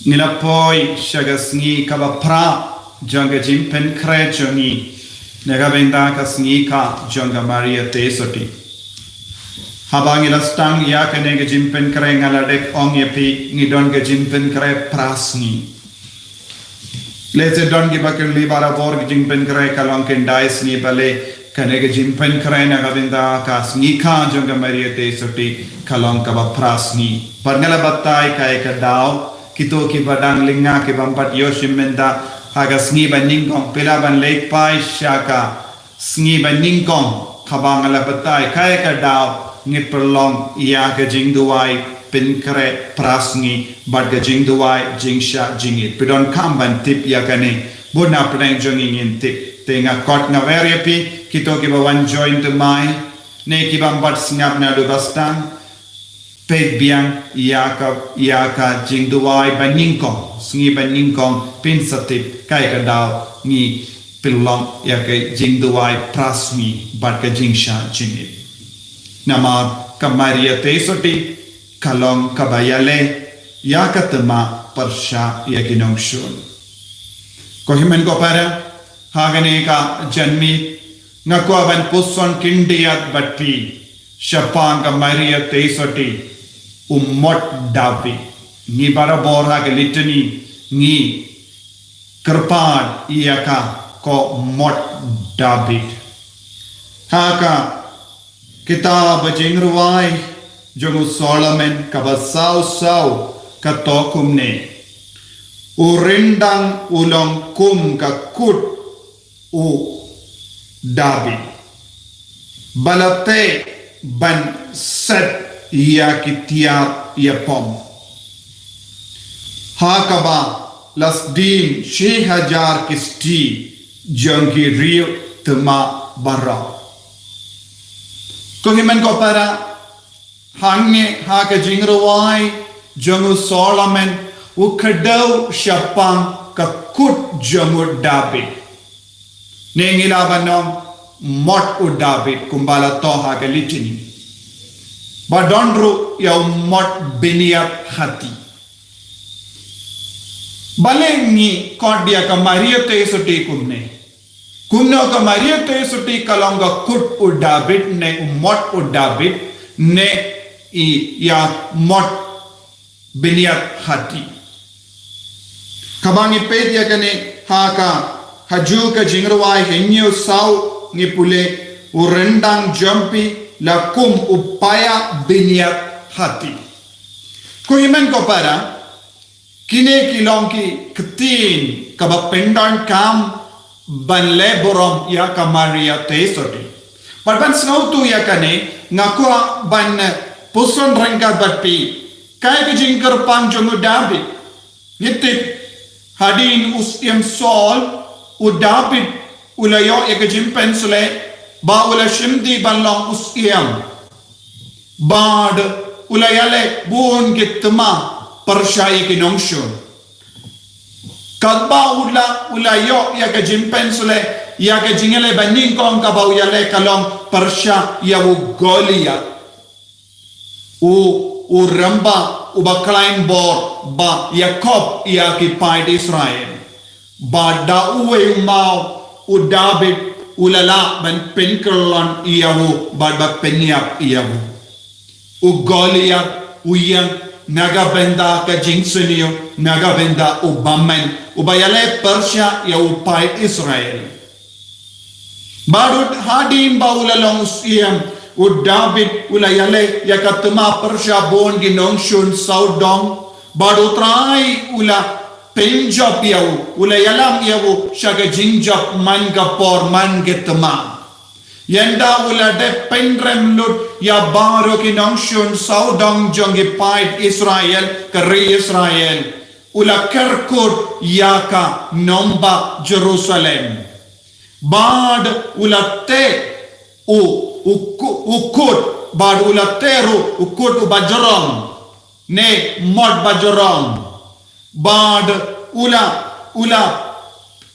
Nilapoi shagasngi kabapra janga jim Pynkhreh jongi negabenda ka Sngikha jonga Maria tesoti. Habang ilastang yakane ga jim Pynkhreh ngaladek ong yepi ngidon ga jim Pynkhreh prasni. Leze don gi bakil libara bor ga jim Pynkhreh kalong kendais ni bale kanega jim Pynkhreh nagabenda ka Sngikha jonga Maria tesoti kalong kaba prasni. Parngala batai kay kadao kito ki badang linga ki bampat yoshim menda haga Sngi baningkong pilaban lake pai shaka Sngi baningkong kabang ala batai kay kadao ngipelong iya ka jingduai Pynkhreh prasni bad ka jingduai jingsha jingit pidon kamban tip ya kane buna prank jongin tip tenga kot nga veryepi kito ki bawan join to mai ne ki bampat sngap na do bastang pet biang iaka jingduai baningkong Sngi baningkong pinsatip kai kadao ni pilong iaka jingduai prasmi bad ka jingsha jingit nama kamaria tesoti kalong kabayale iaka tema persha iaki Nongstoin kohimen ko para hagane ka janmi ngakwaban puson kindiat bati syapang kamaria tesoti ummot David ni barabor haga litani ni kerpan iaka ko mot David haka kitab jingruai jongu Solomon kabasau sau katokumne urindang ulong kum kakut u David balate ban set ia kitiap ia pom hakaba lasdim 6,000 kisti jangki rio tema bara kohiman ko para hangne haka jingrawai jangu Solomon ukadau syapang kakut jangu David nengilabanom mot u David kumbala toha ke litini badondru ya mot beniat hati balengi kodia ka Maria tesoti kumne ka Maria tesoti kalonga kut u David ne mot u David ne ya mot beniat hati kabangi pedia kane haka haju ka jingrawai henyo sau ngipule urendang jampi lakum upaya biniat hati kuimen ko para kine kilongki ketin kaba pendan kam ban leborom ya ka Maria tesoti parban snautu ya kane ngakwa ban puson rengka batpi kai ke jingkar pang jongu David nitip hadin usiam Saul u David ulayo ekajim pensule ba ula shimdi balong usiam bad ulayale buon gitma persai ki Nongstoin kadba ulayo ekajim pensule ya ke jingele baning kong kabau yale kalong persha ya u Goliath u ramba u baklain bor ba Jacob ya ki paid Israel ba da uwe mau u David ulala ban Pynkhreh iyahu ba penyap iyahu u Goliath u yang naga benda ka jingsunio naga benda u bamen u bayale persha ya u paid Israel Badut hadim baulalong usiam u David ulayale yakatma persha bon gi Nongstoin saudong badut rai ula penjop yau ulayalam yau shaga jingjop man gapor man getma yanda ula de pendrem lut ya baro ki Nongstoin saudong jongi paid Israel kari Israel ula kerkut yaka nomba Jerusalem bad ulate ukut bad ulateru ukut ubajorong ne mod bajorong bad ula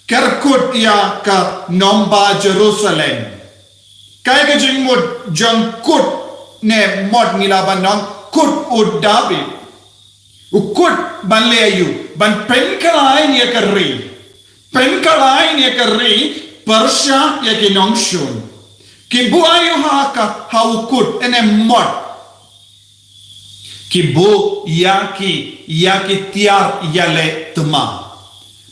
kerkut ya ka nomba Jerusalem kai ke jingmut jangkut ne mod ngilaban nong kut u David ukut ban leyu ban Pynkhreh ya kari Pynkhreh ya kari Persha ya ki Nongstoin ki bu ayu haka haukut ene mod ki bu ya ki tiar yale tma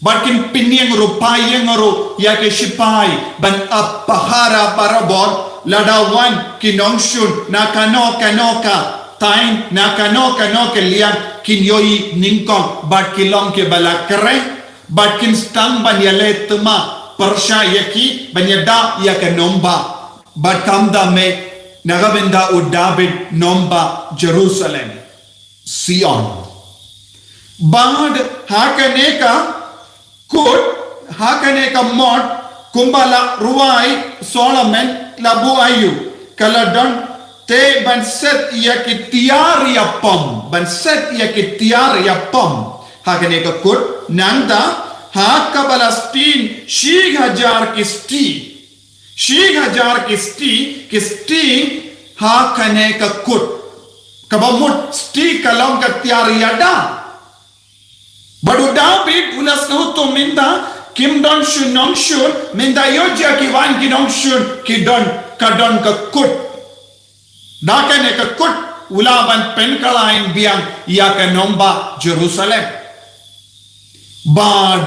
bakin pinyeng rupayeng ro ya ki sipai ban apahara parabot ladawan ki Nongstoin nakanoka tain nakanoka lian kinyoi ningkong bat kilong ke balakre bakin stang ban yale tma Persha yaki banyada yaka nomba batamda me nagabenda u David nomba Jerusalem Sion bad hakaneka mod kumbala ruai Solomon labu ayu kaladon te ban set yaki tiar ya pom ban set yaki tiar ya pom hakaneka kut nanda Haka Palestine 1000 kisti haka ne ka kut kabamut sti kalong ka tiar yada badu David ulas nuto minda kim don shun Nongstoin minda yoja ki wan ki Nongstoin ki don kadon ka kut daka ne ka kut ulaban Pynkhreh biang ya ka nomba Jerusalem bad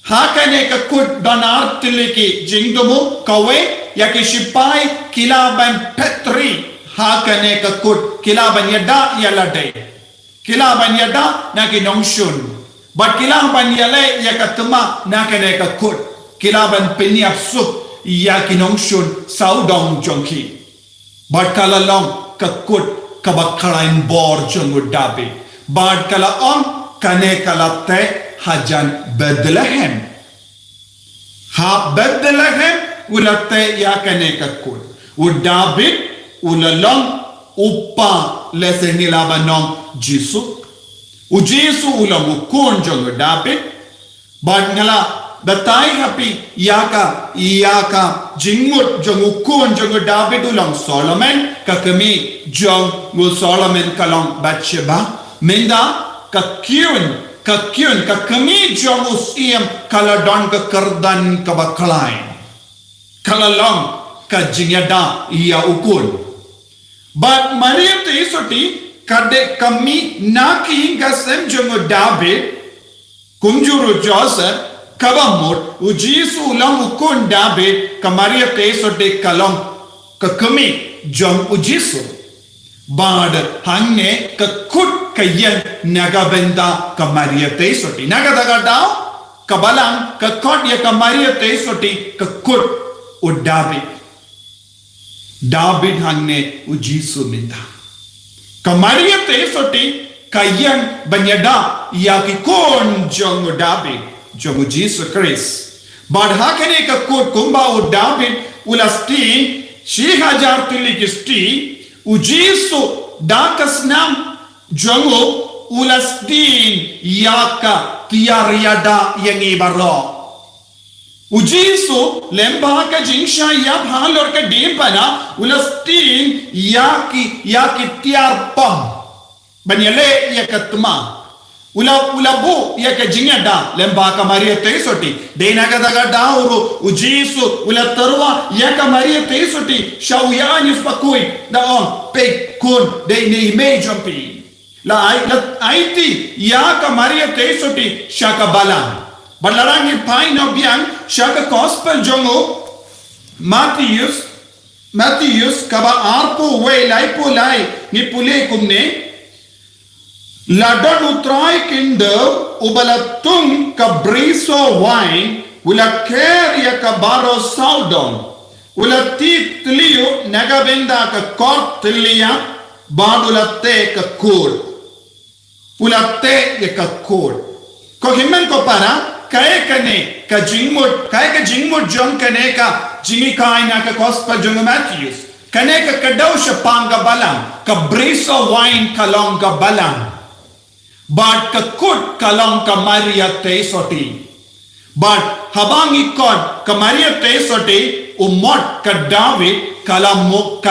hakane ka kut donar tiliki jingdumu kawe yaki sipai kilaban Petri hakane ka kut kilaban yada yalade kilaban yada naki Nongstoin but kilaban yale yakatma nakane ka kut kilaban penyap sup yaki Nongstoin saudong jongki but kalalong ka kut kabakarain bor jongu David but kalaong kane kalate hajan Bethlehem ulate ya kane kakut u David ulalong upa leseni labanong Jisu u Jisu ulang ukun jong David bad ngala batai hapi yaka jingmut jong ukun jong David ulang Solomon kakami jong Solomon kalong Bathsheba menda kakyun kakami jong usiam kaladon ka kardan ka baklain kalalong ka jingyada iya ukun but Maria te isoti kade kami naki gasem jong David kumjuru Joseph kabamut u Jisu ulang ukun David ka Maria te isoti kalong kakami jong u Jisu bad hangne ka kut kayen nagabenda ka Maria te isoti nagadaga daw kabalang ka kod ya ka Maria te isoti ka kut u David hangne u Jisu minda ka Maria te isoti kayan banyada yaki kon jongo David jongo Jesus Christ bad hakane ka kot kumba u David ulastin shihajar tiligisti u Jesus dakas nam jongo ulastin yaka tiariada yang ibaro Ujisu lemba ka jingsha ya bhalor ka dempana ulastin yaki tiar pam banyale ya katma ulabu ya ka jingada lemba ka maria teisoti denaga daga dauru ujisu ulatarwa ya ka maria teisoti shauyani spakui da on pe kun de ne imejampi la aiti ya ka maria teisoti shaka bala Balarangi pain of biang shaka gospel jongo Matthews kaba arpo way laipo lai ni pule kumne ladon utrai kinder ubalatung ka briso wine ula ker ya ka baro saudon ula tit tliu nagabenda ka kort tlia badula te ka kur ula te ya ka kur ko himmen ko para kaya ka jingmut jong kane ka Sngikha ina ka gospel jong Matthews kane ka kadaw siya pangga balang ka briso wine kalong ka balang but ka kut kalong ka Maria teisoti but habang ikod ka Maria teisoti umot ka David kalamot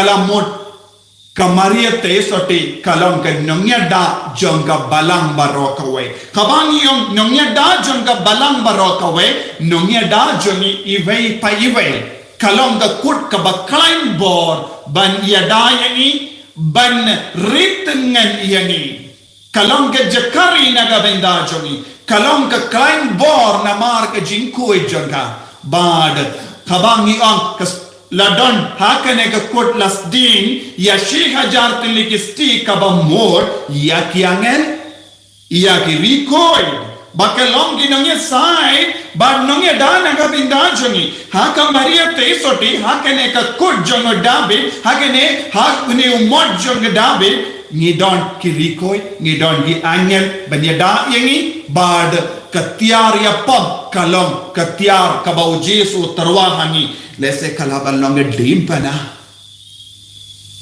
ka Maria teisoti kalong ka nongya da jong ka balang barokaway kabang yung nongya da jong ka balang barokaway nongya da jong iway pa iway kalong ka kut ka baklain bor ban yada yangi ban ritengan yangi kalong ka jakari nagabenda jongi kalong ka klain bor na mar ka jingkuy jong ka bad kabang yung ladon hakane ka kot lasdin ya shihajar tilikisti kabamor ya kiangen ya kirikoy bakalong ginongye sai bad nongye dana ka bindajongi haka Maria teisoti hakane ka kot jongo David hakane hakune umot jongo David ngidon kirikoy ngidon gi angel banyada yangi bad katiar ya pag kalong katiar kabau Jesu terwahangi lese kalaban long dimpana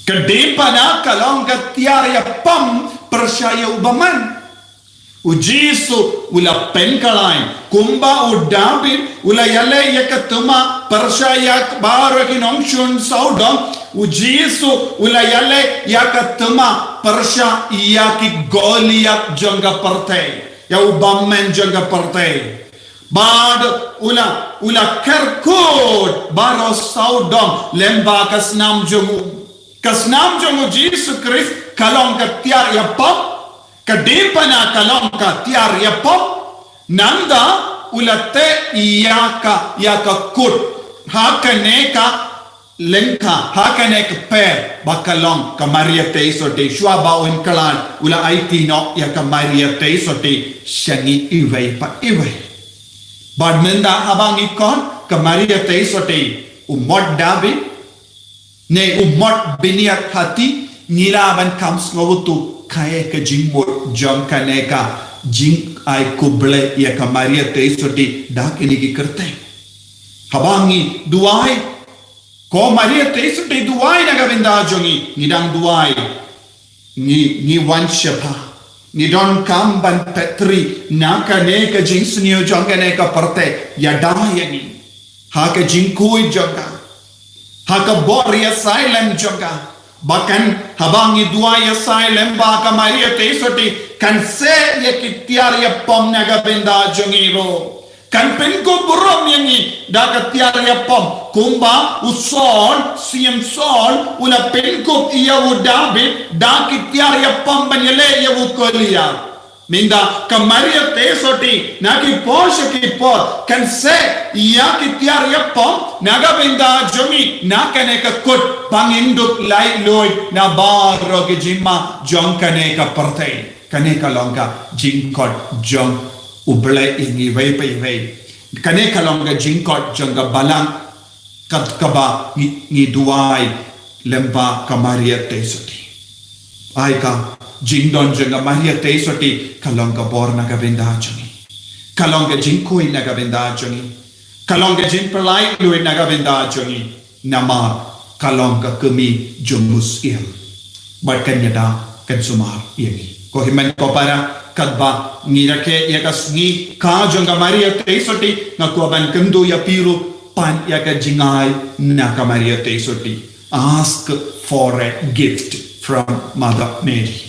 kedimpana kalong katiar ya pam persyaya ubaman ujisu ula penkalain kumba u David ula yale ya katuma persyaya baru ki Nongstoin saudong ujisu ula yale ya katuma persya iya ki Goliat jangga partai ya ubaman jangga partai bad ula kerkut baro saudong lemba kasnam jongu Jesus Christ kalong ka tiar ya pop kadipana kalong ka tiar ya pop nanda ula te ya ka kut hakane ka lengka hakane ka per bakalong ka Maria teisoti shwa bawin kalan ula aiti no ya ka Maria teisoti shangi iway pa iway bad menda habang ikon ka Maria teisoti umot David ne umot biniat hati nilaban kams ngobutu kaya ka jingmut jong kaneka jing ay kuble ya ka Maria teisoti dakini ki kerte habangi duai ko Maria teisoti duai nagabenda jongi nidang duai ni wanshapa ni don kamban petri naka neka jingsnio jonga neka parte yadaya ni haka jingkui jonga haka boria silent jonga bahkan habangi dua ya silent baka Maria teisoti kan se ya kitiar ya pom naga benda jongiro kan penko burom yangi daga tiar ya pom kumba uson siem sol ula penko iya u David da kitiar ya pom banyele ya u kolia minda ka Maria teisoti naki posha ki por kan se iya kitiar ya pom naga benda jongi nakane ka kut panginduk lai loy na baro ke jima jong kane ka partai kane ka longka jingkot jong uble ingi vei pai vei kane ka longka jingkot jong ka balang kat kaba ni duai lemba ka Maria teisoti Aika jingdon jenga Maria te soti kalonga borna gabenda jongi. Kalonga jinkoi nagabenda jongi. Kalonga jinpalai lui nagabenda jongi. Nama kalonga kemi jumus il. Barkanyada kansumar yemi. Kohimen kopara kadba ngirake yakas ngi ka jonga Maria te soti ngakuaban kendo ya piru pan yaka jingai naka Maria te soti. Ask for a gift from Mother Mary.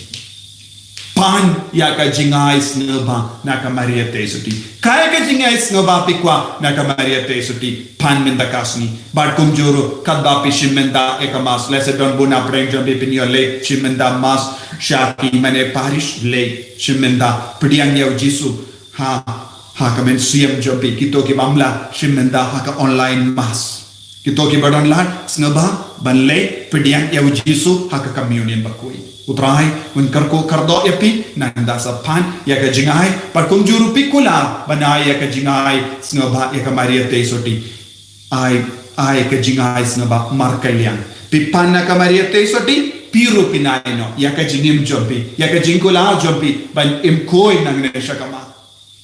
Pan yaka jingai sneba naka Maria te soti. Kaya ka jingai sneba pikwa naka Maria te soti. Pan menda kasni. Bad kumjuru kadba pishimenda ekamas. Lese don buna prengjan bipinyo le chimenda mas. Shaki mane parish le chimenda. Pediang yaw jisu. Ha kamen siyam jobi. Kito ki bamla chimenda haka online mas. Kito ki badon lan sneba banle pediang yaw jisu haka communion bakui. Utrai unkarko kardo yapi nanda sa pan yaka jingai par kumjuru pikula banai yaka jingai snaba yaka Maria te soti ai ka jingai snaba markalian pipan naka Maria te soti piru pinaino yaka jingim jompi yaka jingkula jompi ban imkoi nangne shakama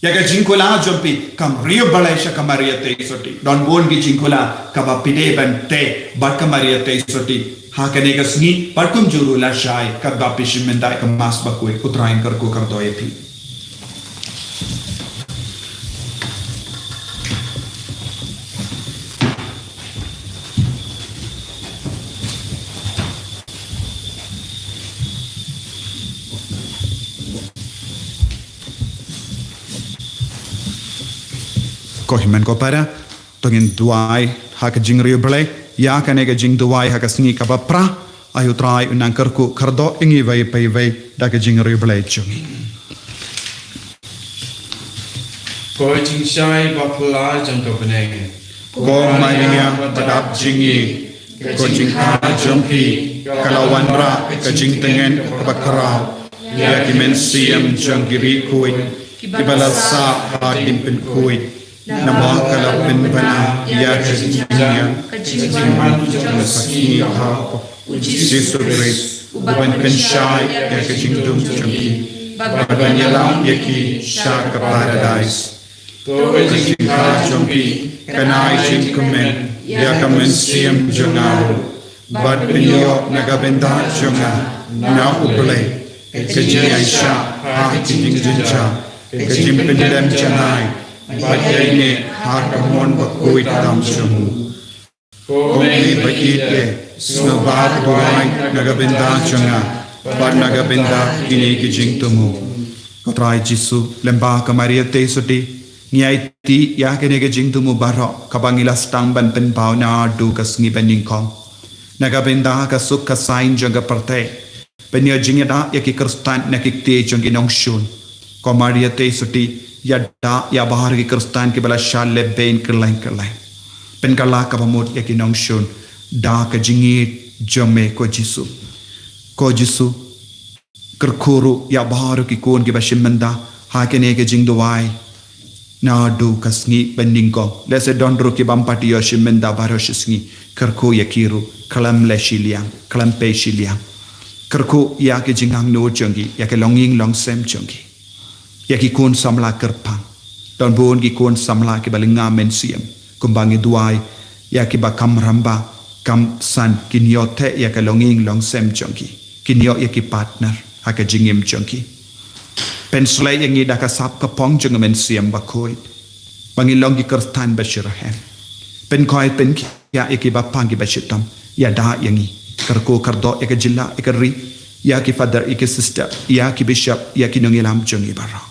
yaka jingkula jompi kam rio balai shaka Maria te soti don bon gi jingkula kaba pide ban te baka Maria te soti Hakane ka Sngi parkum juru la shai kadba pishimenda ka mas bakui utrain karko kardo yapi. Kohimen ko para tongin duai haka jingriyo bale ya kanega jing duai haka Sngi ka pra ayu trai unang karku kardo ingi vai pai vai daga jing riblai chungi ko jing shai bapula jang ko beneng ko Maria badap jingi ko jing ka jompi kalawan ra ka jing tengen bakara ya kimen siam jang giri kui kibala sa ha dimpin kui nama kalapin bana ya kajingan kajiman jang Sngikha Jisu Grace uban penshai ya kajingdum chungi baganyalam yaki shaka paradise to kajingka chungi kanai jingkumen ya kamen siam jangau bad penyo nagabenda junga na uble kajingai sha ha kajingjincha kajimpendem janai Bajaine hakamon bakui tam chumu. Komi baite snubak duai nagabenda chunga. Bad nagabenda kini kijing tumu. Kotrai Jisu lemba ka Maria te soti. Nyai ti ya kene kijing tumu baro kabangilas tang ban pen pau na du ka Sngi bening kong. Nagabenda ka suk ka sain janga parte. Penya jingeda ya ki kristan na kikte jang Nongstoin. Ko Maria te soti Yada ya bahar ki kristan ki bala shalle bein kerlain pen kala ka pamut ya ki Nongstoin da ka jingi jome ko Jisu kerkuru ya bahar ki kon ki bashimenda ha ke ne ke jingduai na du ka Sngi beningko lese dondro ki bampati yo shimenda baro Sngi kerku ya kiru kalam le shiliang kalam pe shiliang kerku ya ke jingang no jongi ya ke longing long sem jongi ya ki kun samla kerpang don bon ki kun samla ki balinga mensiam kumbangi duai ya ki bakam ramba kam san kinyote ya ka longing long sem jongi kinyo ya ki partner haka jingim jongi penslay yang ida ka sap ka pong jong mensiam bakoi bangi long ki kerstan bashirahem pen koi pen ya ki bapang ki bashitam ya da yangi kerko kardo ya ka jilla ya ka ri ya ki father ya ki sister ya ki bishop ya ki nongilam jongi barang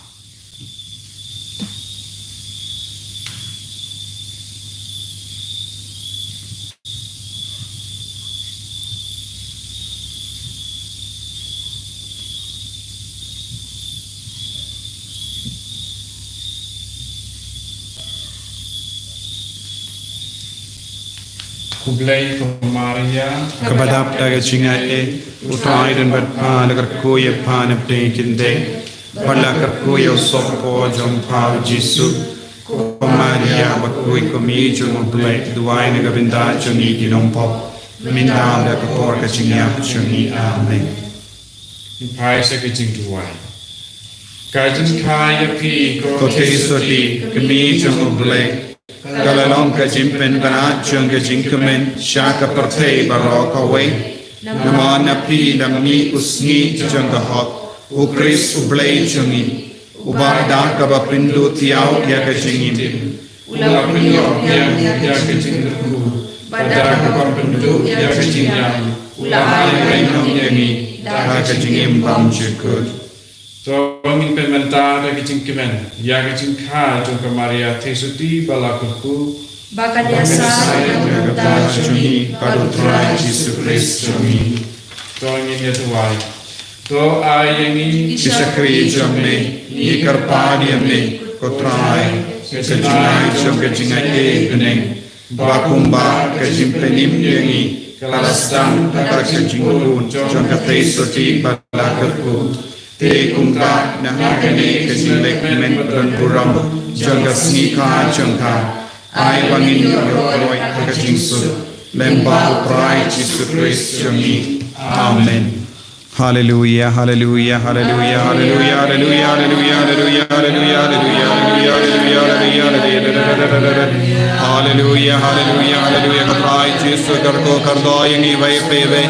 Kublai ko Maria kabadap daga chingai utrai dan badpa dagar koye pan aptekinde bala kar koye sopo jompa Jisu ko Maria bakoi komi jom blai duai naga binda chungi มี ginompo minda da ka por ka chingya chungi amen พระเจ้า Kohimen ko para tongin duai haka jingri blai ya kanega jingdu wai na ka benda chungi karko kardo eka jilla eka ri ya ki father eka sister ya ki nongilam chungi barang คุบไลของมาริยาขบัดพานกระคุยพานเพลงกินเดบัลลักกระคุยสอบพอจอมพาวจิสุก็มาเรียบคุยคมีจงไกลดูไว้ในกบินดาจงอีกินอมพบมินดามและก็พอร์กระชิงยาชงอีอาเมน in pai sa ka jing tuai Kajin kaya pi ko te soti kami jong ble kalalong ka jimpen kana jong ka jingkamen shaka partay barok away namana pi namni usngi jong ka hot u kris u ble jongi u barda ka ba pindu tiaw ya ka jingim Ula pinyo ya ka jing ku Pada ka ba pindu ya ka jing yang ula ay nong yangi da ka jingim bam jikut So ingin penmentar ke cingkimen, ya ke cingka jungka Maria tesuti balakuku. Baka dia saya kata jungi padutra Yesus Kristus jungi So ingin ya tuai. So ayengi isakri jamme ikarpani amme kotrai kejingai jom kejingai geneng bakumba kejimpenim yangi kalastan kata kejingun jom kate soti balakuku te kungka nahagane kejilek men buram jaga Sngikha jangka ai bangin yoroi kejingsu lemba prai Yesus Kristus jangi amen hallelujah hallelujah hallelujah hallelujah hallelujah hallelujah hallelujah hallelujah hallelujah hallelujah hallelujah hallelujah prai Yesus karko kardo yangi vai peve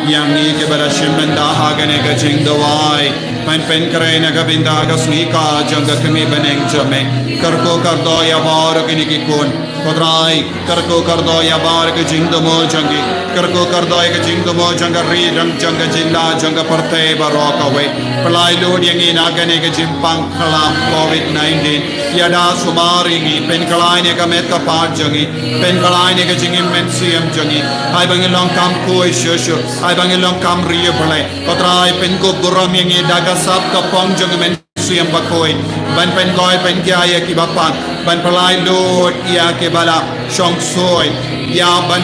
yangi ke barashimanda hagane ka jingdawai Pynkhreh na kabinda ka Sngikha janga kami beneng jame karko kardo ya bar kini kikun kodrai karko kardo ya bar ke jingdamo jangi karko kardo ya ke jingdamo janga ri rang janga jilla janga parte barok away pelai lod yangi nagane ke jimpang khala COVID-19 yada sumaringi Pynkhreh ne ka met ka part jangi Pynkhreh ne ke jingim men siam jangi ai bangin long kam koi shushu ai bangin long kam ri pelai kodrai penko buram yangi daga sab ka pong jang men suyam bakoi ban pen koi pen kya ya ki bapak ban pelai lod ya ke bala shong soi ya ban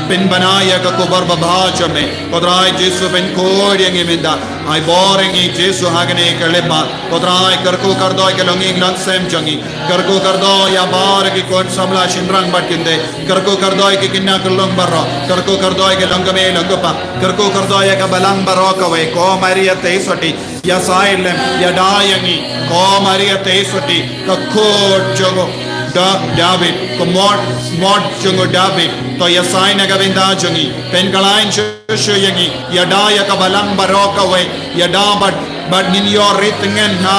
pen banaya ka kobar babha jame kodrai Jesu pen koi yang emenda ai boring i Jesu hagane ke leba kodrai karko kardo ke longing lang sem jangi karko kardo ya bar ki kon samla shinrang batkinde karko kardo ke kinna kulong barro karko kardo ke langame langpa karko kardo ya ka balang barok away ko Maria teisoti ya sailem ya dayangi ko Maria teisoti ka khod jogo da David ko mod jogo David to ya sai na gavinda jangi Pynkhreh shushu yangi ya daya ka balang barok away ya da but nin your ritingen na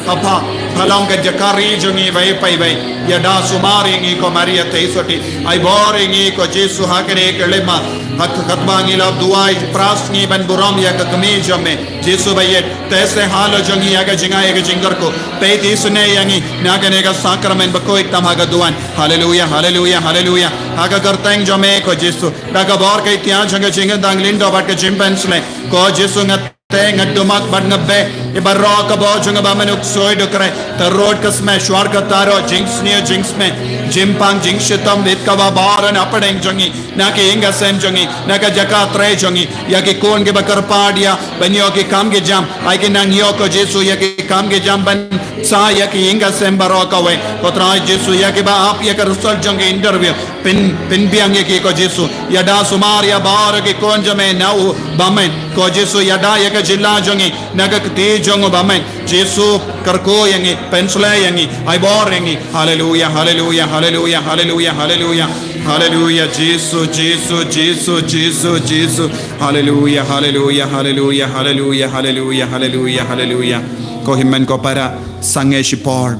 kapa Halong ke jakari jungi vai pai vai yada sumaringi ko Maria teisoti ai boringi ko Jesu hakene kelema hak katbangi lab duai prasni ban buram ya kami jamme Jesu bayet tese halo jungi ya ga jinga ya ga jingar ko peiti sune yangi nagane ga sakramen bako iktam haga duan hallelujah hallelujah hallelujah haga karteng jamme ko Jesu daga bor ke tya janga jinga danglindo bat ke jimpensle ko Jesu ngat Teng adumak ban ngabe ibarro ka bo junga ba manuk soy dokre the road ka smash war ka taro jinx near jinx me jimpang jinx tam vit ka ba baran apadeng jungi na ke inga sem jungi na ka jaka tre jungi ya ke kon ke bakar padia banyo ke kam ke jam ai ke nang yo ko Jesu ya ke kam ke jam ban sa ya ke inga sem baro ka we ko tra Jesu ya ke ba ap ya ka result jungi interview pin biang ya ke ko Jesu ya da sumaria bar ke kon jame na u bamen ko Jesu ya da ya jilla jongi naga te jongo bamen Jesu karko yangi pensule yangi ai bor yangi hallelujah hallelujah hallelujah hallelujah hallelujah hallelujah Jesu Jesu Jesu Jesu Jesu hallelujah hallelujah hallelujah hallelujah hallelujah hallelujah hallelujah ko himmen ko para sange shipor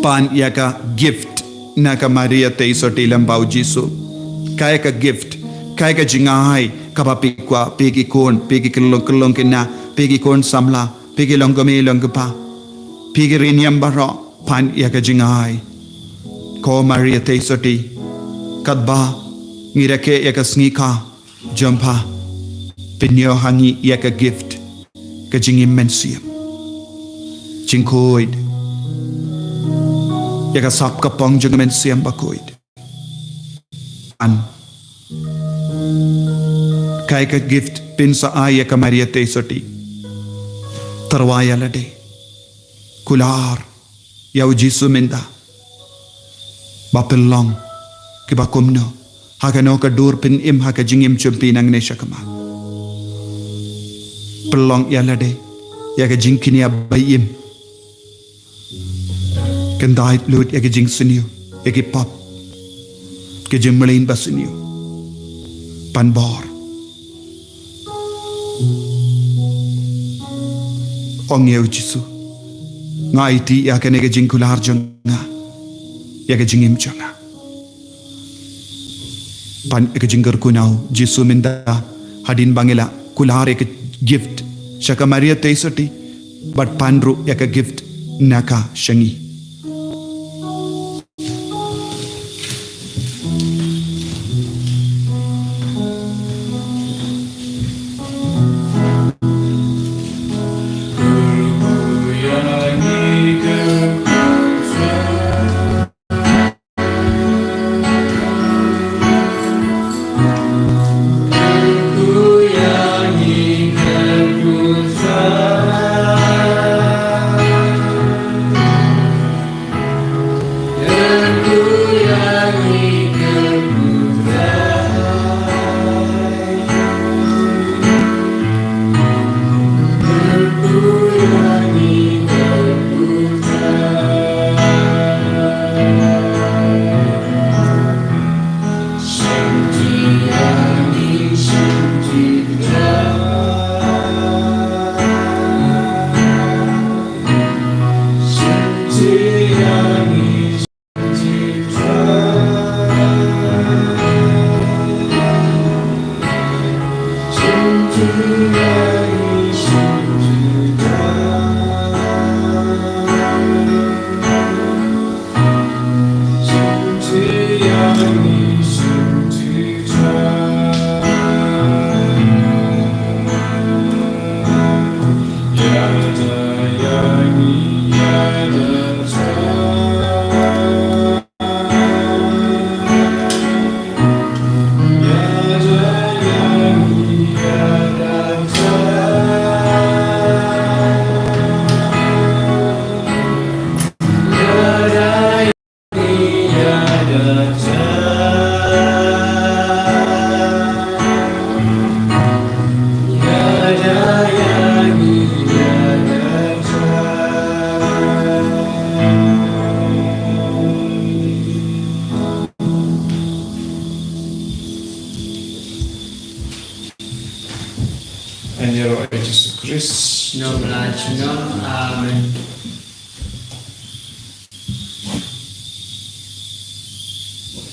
pan yaka gift naga Maria teisoti lambau Jesu kaya ka gift kaya ka jingai kapa pikwa pigi kon pigi kelong kena pigi kon samla pigi longgame longgpa pigi rinyam baro pan ya ka jingai ko Maria teisoti kadba ngirake ya ka Sngikha jompa pinyo hangi ya ka gift ka jingim mensiam jingkoid ya ka sap ka pong jingim mensiam bakoid an kai ka gift pin sa aya ka Maria teisoti tarwaya lade kular yau Jesu menda bapelong ki bakumno hagano ka dur pin im haga jingim chumpi nang ne shakama pelong ya lade ya ke jing kini abayim kendait lut ya ke jing sunio ya ke pop ke jing melin basunio panbor ong ya ujisu ngai ti ya ke ne ke jing kular jonga ya ke jing im jonga pan ya ke jing kunau jisu minda hadin bangela kular ya ke gift Shaka Maria Tesoti, but Pandru yaka gift naka Sngi. En Heer Jesus Christus. Amen.